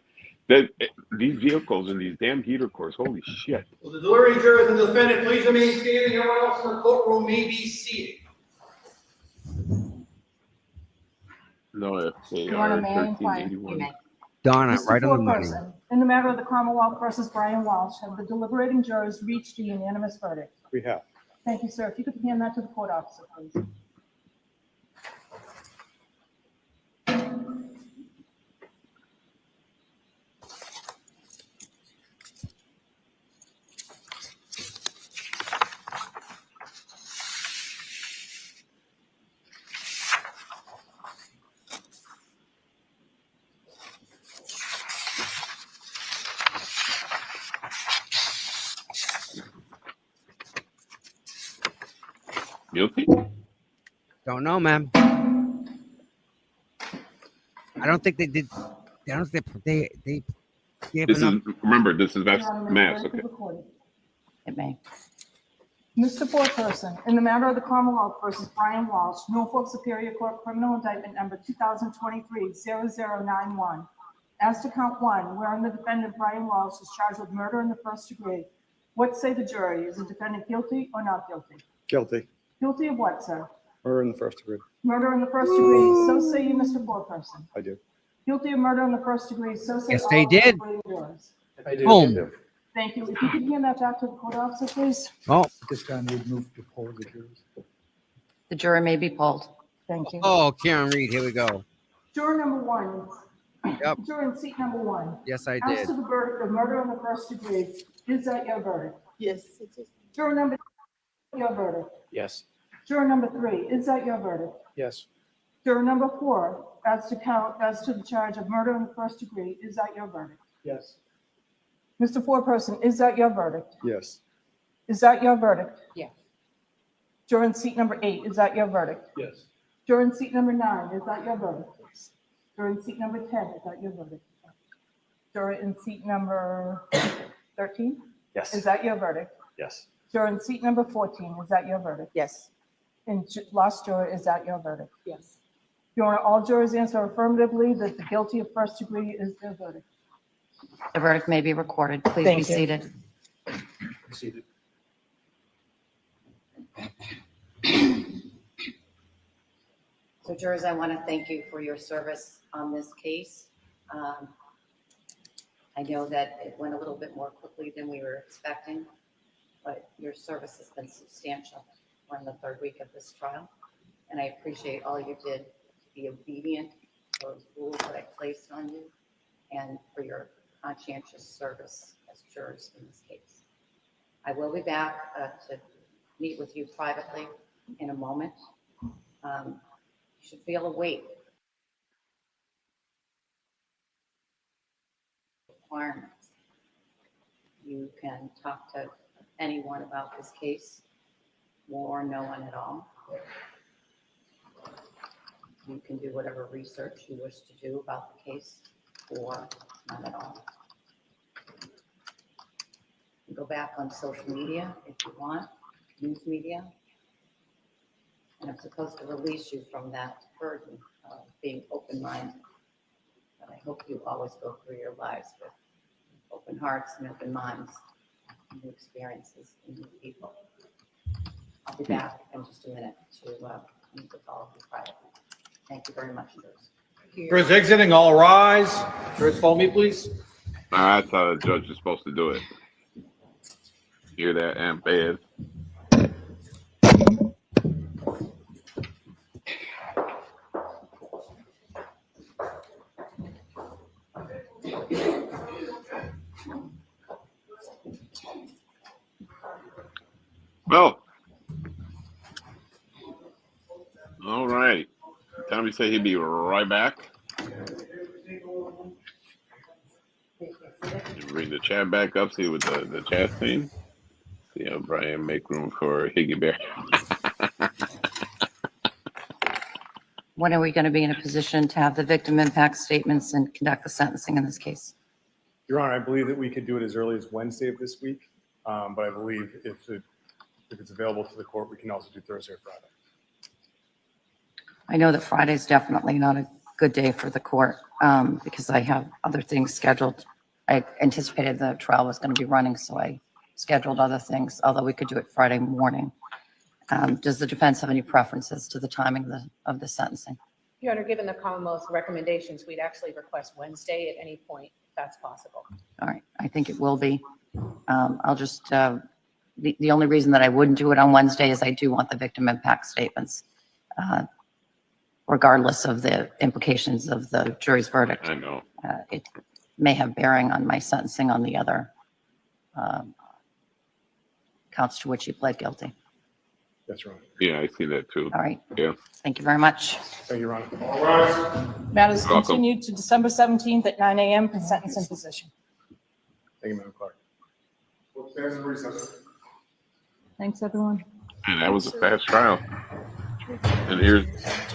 that these vehicles and these damn heater cores. Holy shit! Will the deliberating jurors and the defendant please remain standing? Everyone else in the courtroom may be seated. No Your Honor, FKR may I inquire? 1381. Donna, Mr. right on the money. Foreperson, in the matter of the Commonwealth versus Brian Walsh, have the deliberating jurors reached a unanimous verdict? We have. Thank you, sir. If you could hand that to the court officer, please. Guilty? Don't know, man. I don't think they did. I don't think they gave This enough. is remember. This is Your Honor, may the mass. verdict be Okay. recorded. It may. Mr. Foreperson, in the matter of the Commonwealth versus Brian Walsh, Norfolk Superior Court Criminal Indictment Number 2023-0091. As to count one, wherein the defendant Brian Walsh is charged with murder in the first degree, what say the jury? Is the defendant guilty or not guilty? Guilty. Guilty of what, sir? Murder in the first degree. Murder in the first degree, so say you, Mr. Foreperson. I do. Guilty of murder in the first degree, so say Yes, all they did. deliberating jurors. I do. Boom. Thank you. If you could hand that back to the court officer, please. Oh, This time we'd move to poll the jurors. The jury may be polled. Thank you. oh, Karen Reed, here we go. Juror number one. Yep. Juror in seat number one. Yes, I As did. to the verdict of murder in the first degree, is that your verdict? Yes, it is. Juror number, your verdict. Yes. Juror number three, is that your verdict? Yes. Juror number four, as to the charge of murder in the first degree, is that your verdict? Yes. Mr. Foreperson, is that your verdict? Yes. Is that your verdict? Yes. Juror in seat number 8, is that your verdict? Yes. Juror in seat number 9, is that your verdict? Juror in seat number 10, is that your verdict? Juror in seat number 13, Yes. is that your verdict? Yes. Juror in seat number 14, is that your verdict? Yes. And last juror, is that your verdict? Yes. Your Honor, all jurors answer affirmatively that the guilty of first degree is their verdict. The verdict may be recorded. Please Thank be you. seated. Seated. So jurors, I want to thank you for your service on this case. I know that it went a little bit more quickly than we were expecting, but your service has been substantial. We're in the third week of this trial, and I appreciate all you did to be obedient to those rules that I placed on you and for your conscientious service as jurors in this case. I will be back to meet with you privately in a moment. You should feel a weight. Requirements. You can talk to anyone about this case, or no one at all. You can do whatever research you wish to do about the case, or none at all. You go back on social media if you want, news media. And I'm supposed to release you from that burden of being open-minded. But I hope you always go through your lives with open hearts and open minds, new experiences and new people. I'll be back in just a minute to meet with all of you privately. Thank you very much, jurors. Jurors exiting, all rise. Jurors, follow me, please. That's how the judge is supposed to do it. Hear that, Aunt Bev? Well, all right. Tommy said he'd be right back. Bring the chat back up, see what the chat's saying. See how Brian make room for Higgy Bear. When are we going to be in a position to have the victim impact statements and conduct the sentencing in this case? Your Honor, I believe that we could do it as early as Wednesday of this week, but I believe if it's available to the court, we can also do Thursday or Friday. I know that Friday's definitely not a good day for the court because I have other things scheduled. I anticipated the trial was going to be running, so I scheduled other things, although we could do it Friday morning. Does the defense have any preferences to the timing of the sentencing? Your Honor, given the Commonwealth's recommendations, we'd actually request Wednesday at any point, if that's possible. All right, I think it will be. I'll just, the only reason that I wouldn't do it on Wednesday is I do want the victim impact statements, regardless of the implications of the jury's verdict. I know. It may have bearing on my sentencing on the other counts to which he pled guilty. That's right. Yeah, I see that too. All right. Yeah. Thank you very much. Thank you, Your Honor. Matters Welcome. continued to December 17th at 9 a.m. for sentence and position. Thank you, Madam Clerk. We'll stand in recess. Thanks, everyone. And that was a fast trial. And here's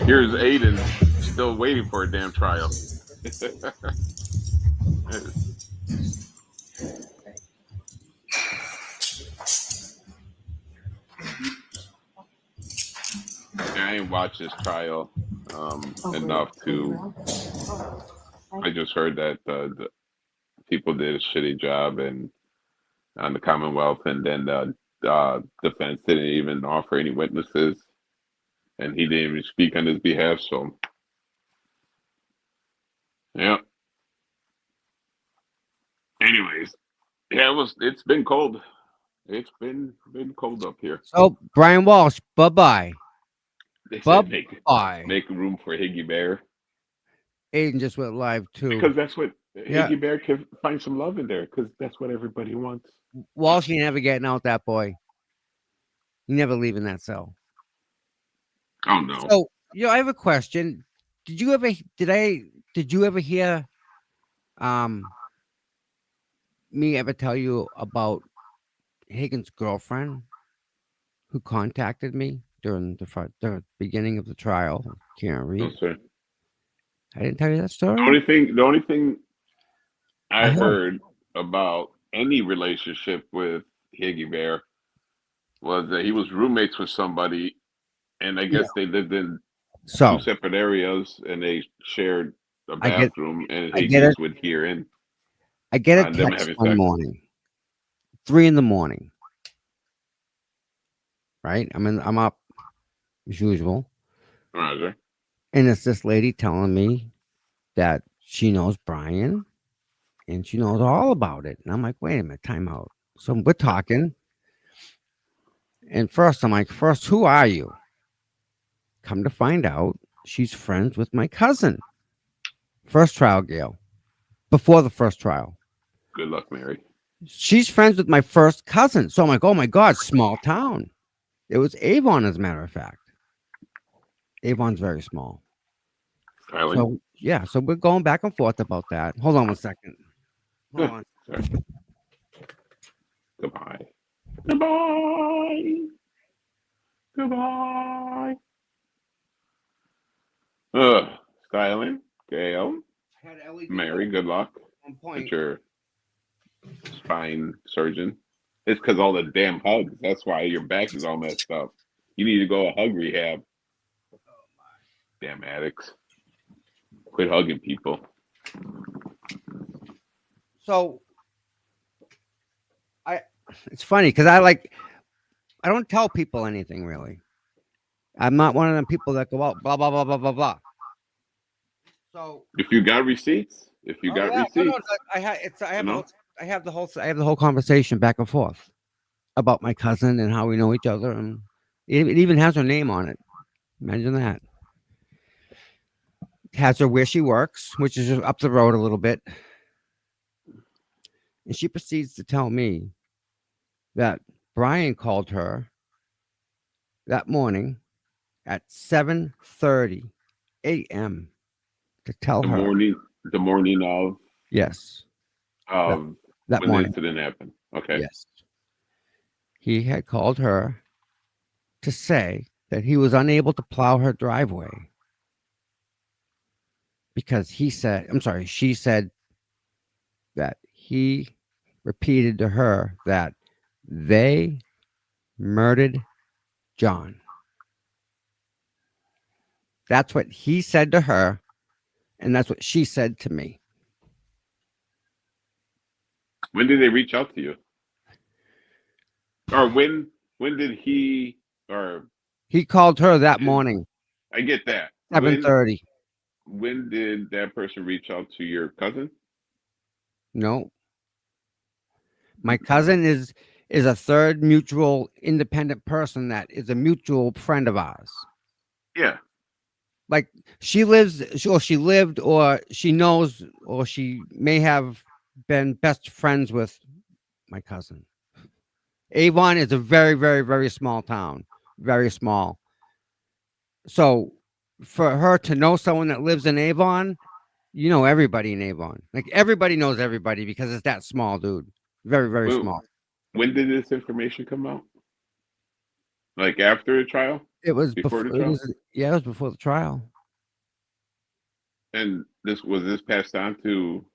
Aiden still waiting for a damn trial. I ain't watched this trial enough to. I just heard that the people did a shitty job and on the Commonwealth, and then the defense didn't even offer any witnesses, and he didn't even speak on his behalf. So, yeah. Anyways, Yeah, it's been cold. It's been cold up here. So Brian Walsh, bye bye. They Bye said bye. make room for Higgy Bear Aiden just went live too. because that's what Yeah, Higgy Bear can find some love in there because that's what everybody wants. Walsh ain't never getting out that boy. He never leaving that cell. Oh no. So, I have a question. Did you ever hear um me ever tell you about Higgins' girlfriend who contacted me during the beginning of the trial? Can't No, read. sir. I didn't tell you that The story. only thing I I heard. heard about any relationship with Higgy Bear was that he was roommates with somebody, and I Yeah. guess they lived in two So separate areas, and they shared a I get bathroom, and I get it. Higgies would hear in I get a on them text having one sex. morning, 3 a.m. Right? I'm up as usual, Roger. and it's this lady telling me that she knows Brian and she knows all about it. And I'm like, wait a minute, time out. So we're talking, and first I'm like, first, who are you? Come to find out, she's friends with my cousin. First trial, Gail. Before the first trial, Good luck, Mary. she's friends with my first cousin. So I'm like, oh my god, small town. It was Avon, as a matter of fact. Avon's very small. Styling. So yeah, so we're going back and forth about that. Hold on one second. Hold Huh, on. sorry. Goodbye. Goodbye. Goodbye. Styling. Gail. I had LED light Mary, good luck at one with point. your spine surgeon. It's because all the damn hugs. That's why your back is all messed up. You need to go to hug rehab. Damn addicts. Quit hugging people. So it's funny because I don't tell people anything really. I'm not one of them people that go out blah blah blah blah blah blah. So If you got receipts, oh yeah, oh no, you know, I have the whole conversation back and forth about my cousin and how we know each other, and it even has her name on it. Imagine that. It has her where she works, which is just up the road a little bit, and she proceeds to tell me that Brian called her that morning at 7:30 a.m. to tell the her morning, the morning of yes that, of that when the morning incident happened. Okay. yes he had called her to say that he was unable to plow her driveway because she said that he repeated to her that they murdered John. That's what he said to her, and that's what she said to me. When did they reach out to you? Or when did he or He called her that his, morning, I get that. 7:30. When did that person reach out to your cousin? No, my cousin is a third mutual independent person that is a mutual friend of ours. Yeah. Like she lives, or she lived, or she knows, or she may have been best friends with my cousin. Avon is a very, very, very small town, very small. So for her to know someone that lives in Avon, you know everybody in Avon. Like everybody knows everybody because it's that small, dude. Very, very When, small. when did this information come out? Like after the trial? It was Before the before. It trial? was yeah. It was before the trial. And this passed on to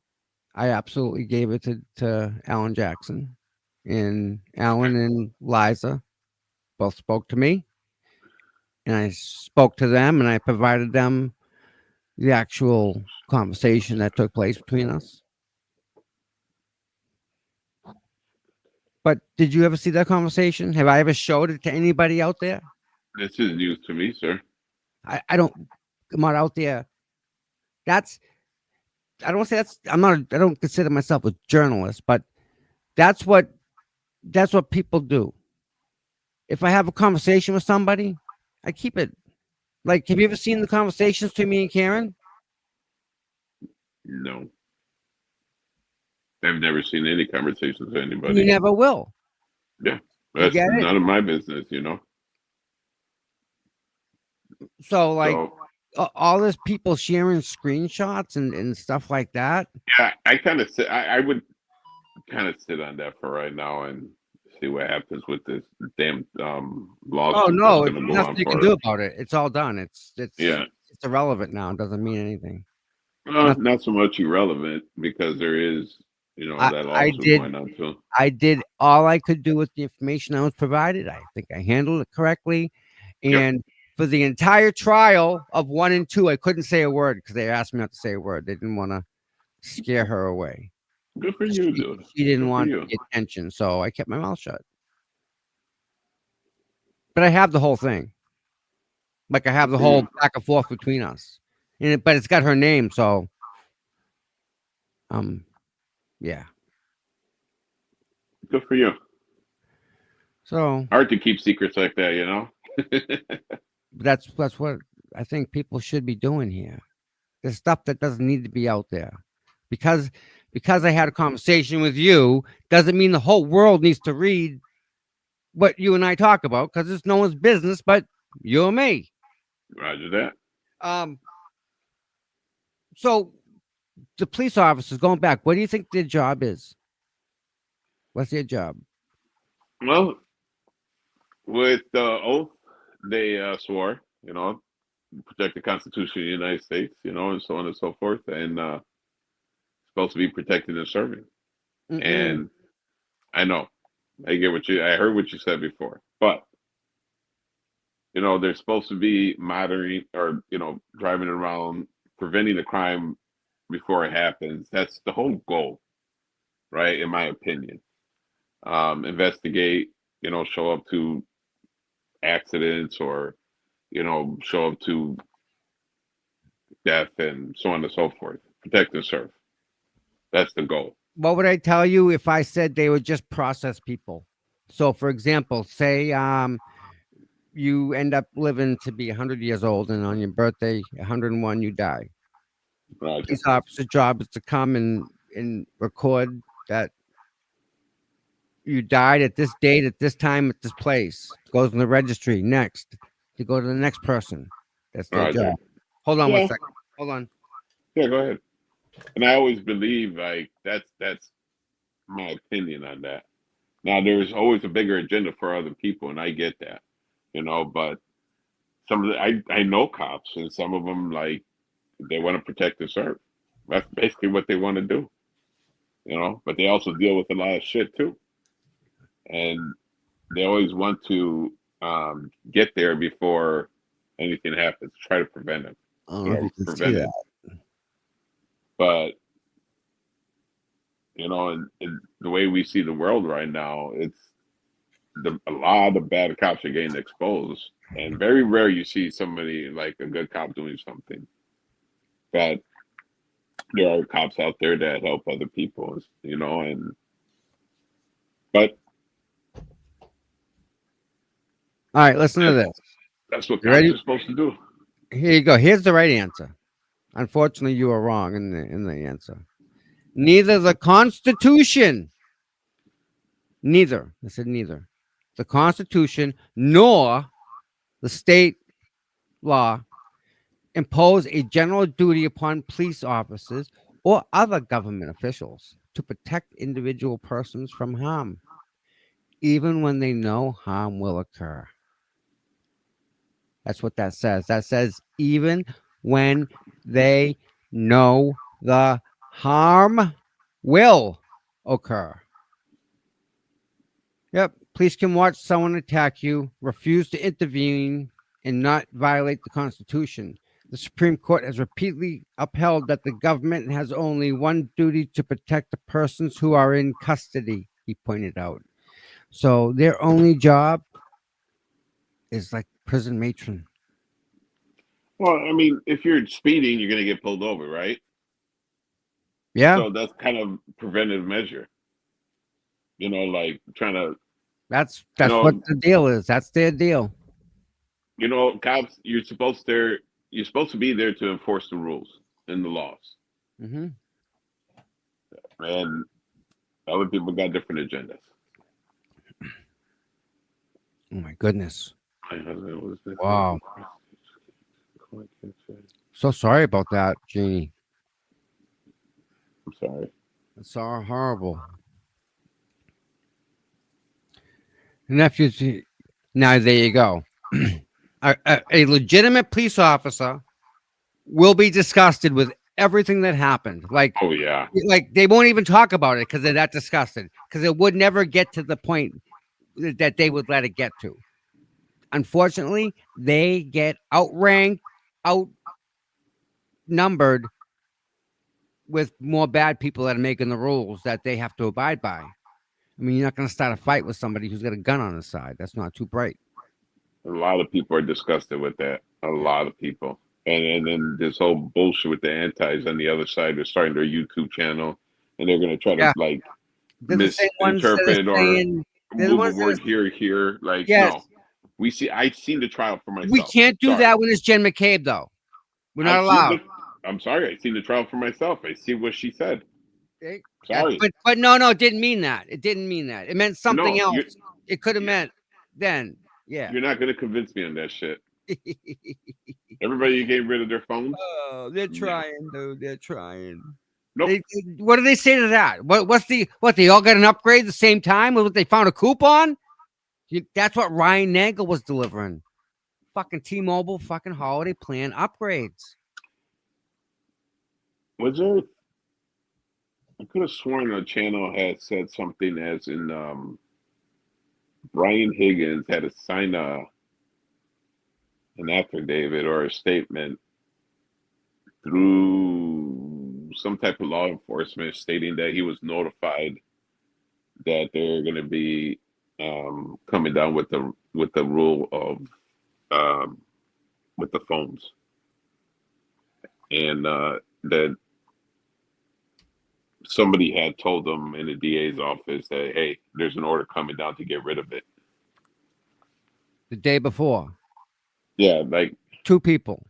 I absolutely gave it to Alan Jackson, and Alan and Liza both spoke to me, and I spoke to them, and I provided them the actual conversation that took place between us. But did you ever see that conversation? Have I ever showed it to anybody out there? this is news to me, sir. I don't. I'm not out there. That's. I don't say that's. I'm not. I don't consider myself a journalist, but That's what people do. If I have a conversation with somebody, I keep it. Like, have you ever seen the conversations between me and Karen? No, I've never seen any conversations with You anybody. never will. Yeah, You that's get it? none of my business, you know. So, like, So all this people sharing screenshots and stuff like that. yeah, I kind of sit. I would kind of sit on that for right now and see what happens with this damn Oh lawsuit that's no, going to go nothing on you can for. do about it. It's all done. Yeah, It's irrelevant now. It doesn't mean anything. not so much irrelevant because there is, I, that I lawsuit did going on too. I did all I could do with the information I was provided. I think I handled it correctly. Yep, And for the entire trial of 1 and 2, I couldn't say a word because they asked me not to say a word. They didn't want to scare her away. good for you, She, dude. she didn't Good for want you. the attention, so I kept my mouth shut. But I have the whole thing. Like I have the Good for whole you. back and forth between us. But it's got her name, so yeah. Good for you. So Hard to keep secrets like that, you know. that's what I think people should be doing here. There's stuff that doesn't need to be out there. Because I had a conversation with you doesn't mean the whole world needs to read what you and I talk about because it's no one's business but you and me. Roger that. Um so the police officers going back, what do you think their job is? What's their job? Well, with the oath they swore, protect the Constitution of the United States, and so on and so forth, and supposed to be protecting and serving. Mm-mm. And I know, I heard what you said before, but they're supposed to be monitoring or driving around, preventing the crime before it happens. That's the whole goal, right? In my opinion, investigate, show up to accidents or show up to death and so on and so forth. Protect and serve. That's the goal. What would I tell you if I said they would just process people? So for example, say you end up living to be 100 years old and on your birthday 101 you die. Roger. Police officer job is to come and record that you died at this date at this time at this place. Goes in the registry. Next to go to the next person. That's their Roger. job. Hold on one Yeah. second. Hold on. Yeah, go ahead. And I always believe like that's my opinion on that. Now there's always a bigger agenda for other people, and I get that, but some of I know cops, and some of them like they want to protect and serve. That's basically what they want to do, but they also deal with a lot of shit too, and they always want to get there before anything happens, try to prevent it, I don't know if you can see prevent it. that. But and the way we see the world right now, it's a lot of bad cops are getting exposed, and very rare you see somebody like a good cop doing something. But there are cops out there that help other people, and but All right, listen to this. that's what You cops ready? are supposed to do. Here you go. Here's the right answer. Unfortunately, you are wrong in the answer. Neither the Constitution, neither, I said neither, the Constitution nor the state law impose a general duty upon police officers or other government officials to protect individual persons from harm, even when they know harm will occur. That's what that says. That says even when they know the harm will occur. Yep. Police can watch someone attack you, refuse to intervene, and not violate the Constitution. The Supreme Court has repeatedly upheld that the government has only one duty to protect the persons who are in custody, he pointed out. So their only job is like prison matron. Well, I mean, if you're speeding, you're going to get pulled over, right? Yeah. So that's kind of preventative measure. like trying to, That's know, what the deal is. That's their deal. cops. You're supposed to be there to enforce the rules and the laws, Hmm. and other people got different agendas. Oh my goodness. My husband was the Wow. So sorry about that, Jeannie. I'm sorry. It's so horrible. Nephews. Now there you go. A legitimate police officer will be disgusted with everything that happened. Like Oh yeah. they won't even talk about it because they're that disgusted. Because it would never get to the point that they would let it get to. Unfortunately, they get outranked, outnumbered with more bad people that are making the rules that they have to abide by. I mean, you're not going to start a fight with somebody who's got a gun on his side. That's not too bright. A lot of people are disgusted with that. A lot of people. And then this whole bullshit with the antis on the other side, they're starting their YouTube channel and they're gonna try to Yeah. like They're the same ones that misinterpret are or saying, they're the move a ones that word are, here. Like, yes, no. I've seen the trial for we myself. can't do Sorry. that when it's Jen McCabe, though. We're not I've seen allowed. I'm sorry, I've seen the trial for myself. I see what she said. Okay? Sorry. But no, it didn't mean that. It didn't mean that. It meant something No, else. It could have meant then. Yeah. you're not gonna convince me on that shit. Everybody getting rid of their phones? Oh, they're No. trying, dude. They're trying. Nope. What do they say to that? What they all got an upgrade at the same time? What they found a coupon? That's what Ryan Nagel was delivering. Fucking T-Mobile fucking holiday plan upgrades. Was there? I could have sworn the channel had said something as in Brian Higgins had to sign an affidavit or a statement through some type of law enforcement stating that he was notified that they're going to be coming down with the rule of with the phones, and that somebody had told them in the DA's office that, hey, there's an order coming down to get rid of it. The day before, Yeah, like, two people.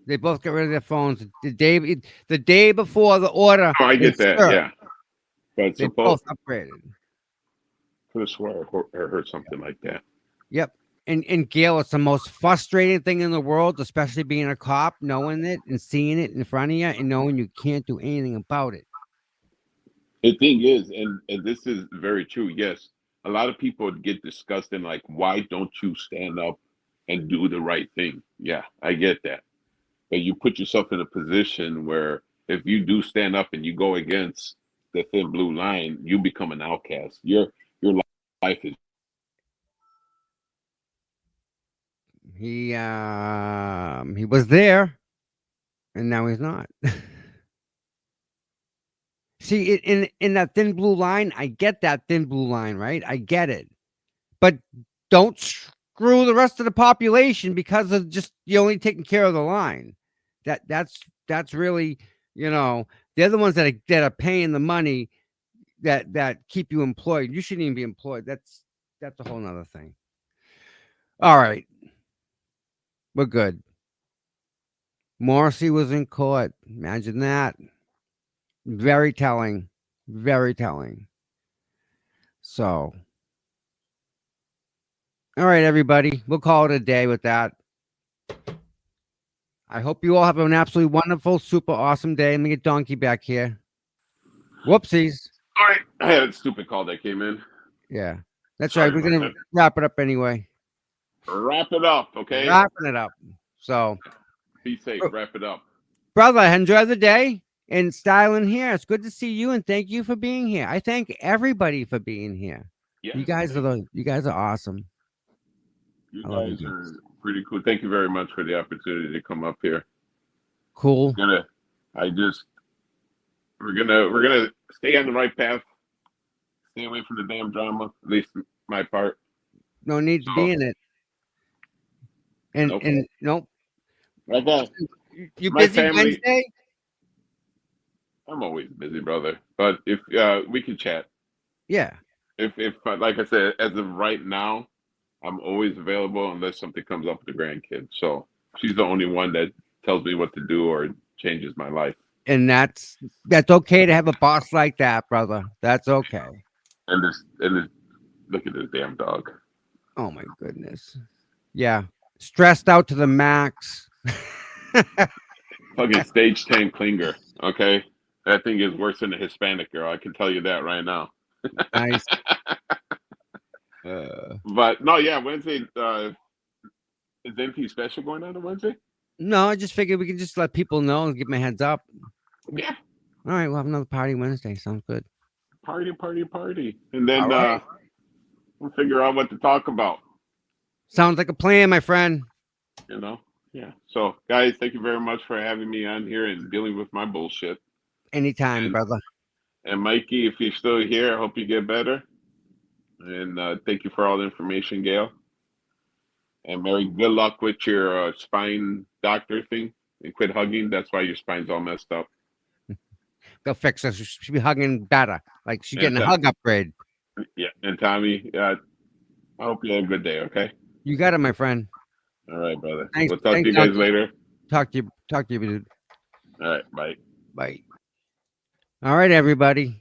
They both got rid of their phones the day before the order. oh, I get was that, served. yeah. But They both upgraded. could have swore I heard something like that. Yep. And Gail, it's the most frustrating thing in the world, especially being a cop, knowing it and seeing it in front of you and knowing you can't do anything about it. The thing is, and this is very true, yes, a lot of people get disgusted, like, why don't you stand up and do the right thing? Yeah, I get that. But you put yourself in a position where if you do stand up and you go against the thin blue line, you become an outcast. Your life is He was there, and now he's not. See, in that thin blue line, I get that thin blue line, right? I get it, but don't screw the rest of the population because of just you only taking care of the line. That's really, they're the ones that are paying the money that keep you employed. You shouldn't even be employed. That's a whole nother thing. All right. We're good. Morrissey was in court. Imagine that. Very telling. Very telling. So, all right, everybody. We'll call it a day with that. I hope you all have an absolutely wonderful, super awesome day. Let me get Donkey back here. Whoopsies. all right. I had a stupid call that came in. Yeah, that's Sorry right. We're about going to that. wrap it up anyway. Wrap it up, okay? Wrapping it up. So, Be safe. Wrap it up. brother, enjoy the day and styling here. It's good to see you and thank you for being here. I thank everybody for being here. Yeah, You guys are awesome. you I love you guys guys. are pretty cool. Thank you very much for the opportunity to come up here. Cool. We're gonna stay on the right path. Stay away from the damn drama. At least my part. No need to be in it. And Nope. and nope. Like that. You My busy family- Wednesday? I'm always busy, brother. But if we can chat. Yeah. if like I said, as of right now, I'm always available unless something comes up with the grandkids. So she's the only one that tells me what to do or changes my life. And that's okay to have a boss like that, brother. That's okay. And this look at this damn dog. Oh my goodness. Yeah. Stressed out to the max. Fucking stage 10 clinger. Okay, that thing is worse than a Hispanic girl. I can tell you that right now. Nice. But no, yeah, Wednesday. Is anything special going on Wednesday? No, I just figured we could just let people know and give them a heads up. Yeah. All right, we'll have another party Wednesday. Sounds good. Party, and then All right. we'll figure out what to talk about. Sounds like a plan, my friend. You know, yeah. So, guys, thank you very much for having me on here and dealing with my bullshit. Anytime, brother. And Mikey, if you're still here, I hope you get better. And thank you for all the information, Gail. And Mary, good luck with your spine doctor thing. And quit hugging. That's why your spine's all messed up. They'll fix us. She should be hugging better. Like she's And getting a hug upgrade. Yeah. And Tommy, I hope you have a good day, okay? You got it, my friend. All right, brother. Thanks- We'll talk to thanks, you guys Doc. later. Talk to you, dude. All right, bye. Bye. All right, everybody.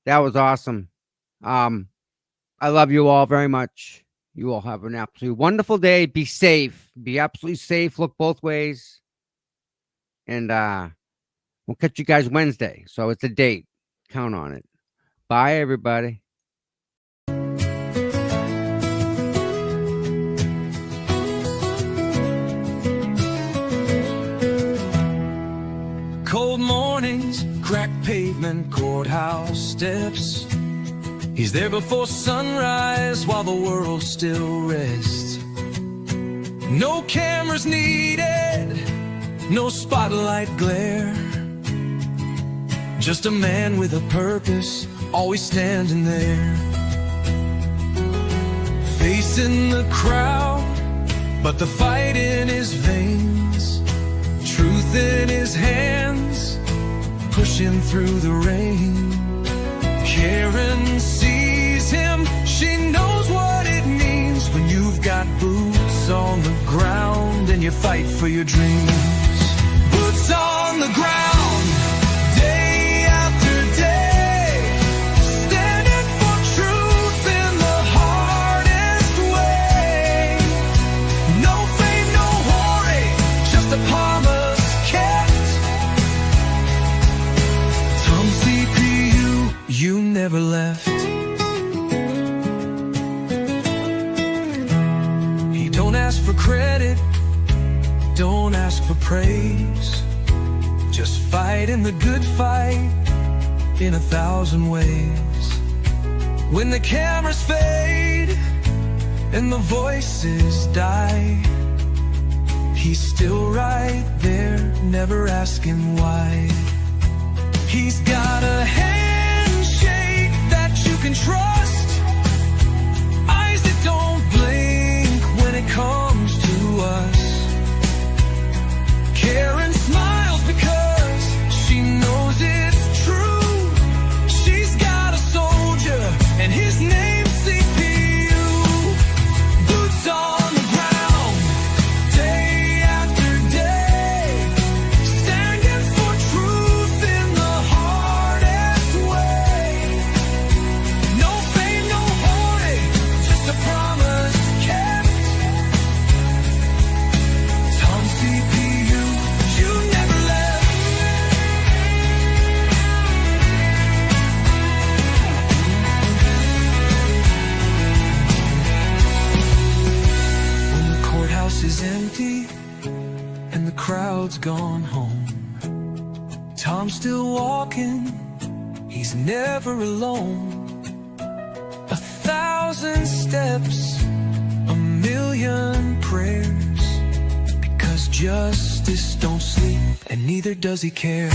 That was awesome. I love you all very much. You all have an absolutely wonderful day. Be safe. Be absolutely safe. Look both ways. And we'll catch you guys Wednesday. So it's a date. Count on it. Bye, everybody. Cold mornings, cracked pavement, courthouse steps. He's there before sunrise while the world still rests. No cameras needed, no spotlight glare. Just a man with a purpose, always standing there. Facing the crowd, but the fight in his veins. Truth in his hands, pushing through the rain. Karen sees him, she knows what it means when you've got boots on the ground and you fight for your dreams. Boots on the ground, day after day, standing for truth in the hardest way. No fame, no glory, just a promise kept. Tom CPU, you never left. He don't ask for credit, don't ask for praise. Just fighting the good fight in 1,000 ways. When the cameras fade and the voices die, he's still right there, never asking why. He's got a handshake that you can trust, eyes that don't blink when it comes to us. Karen smiles because she knows it's true. She's got a soldier and his name's CPU. Boots on the ground, day after day, standing for truth in the hardest way. No fame, no glory, just a promise kept. Tom CPU, you never left. When the courthouse is empty and the crowd's gone home, Tom's still walking, he's never alone. 1,000 steps, a million prayers, because justice don't sleep and neither does he care.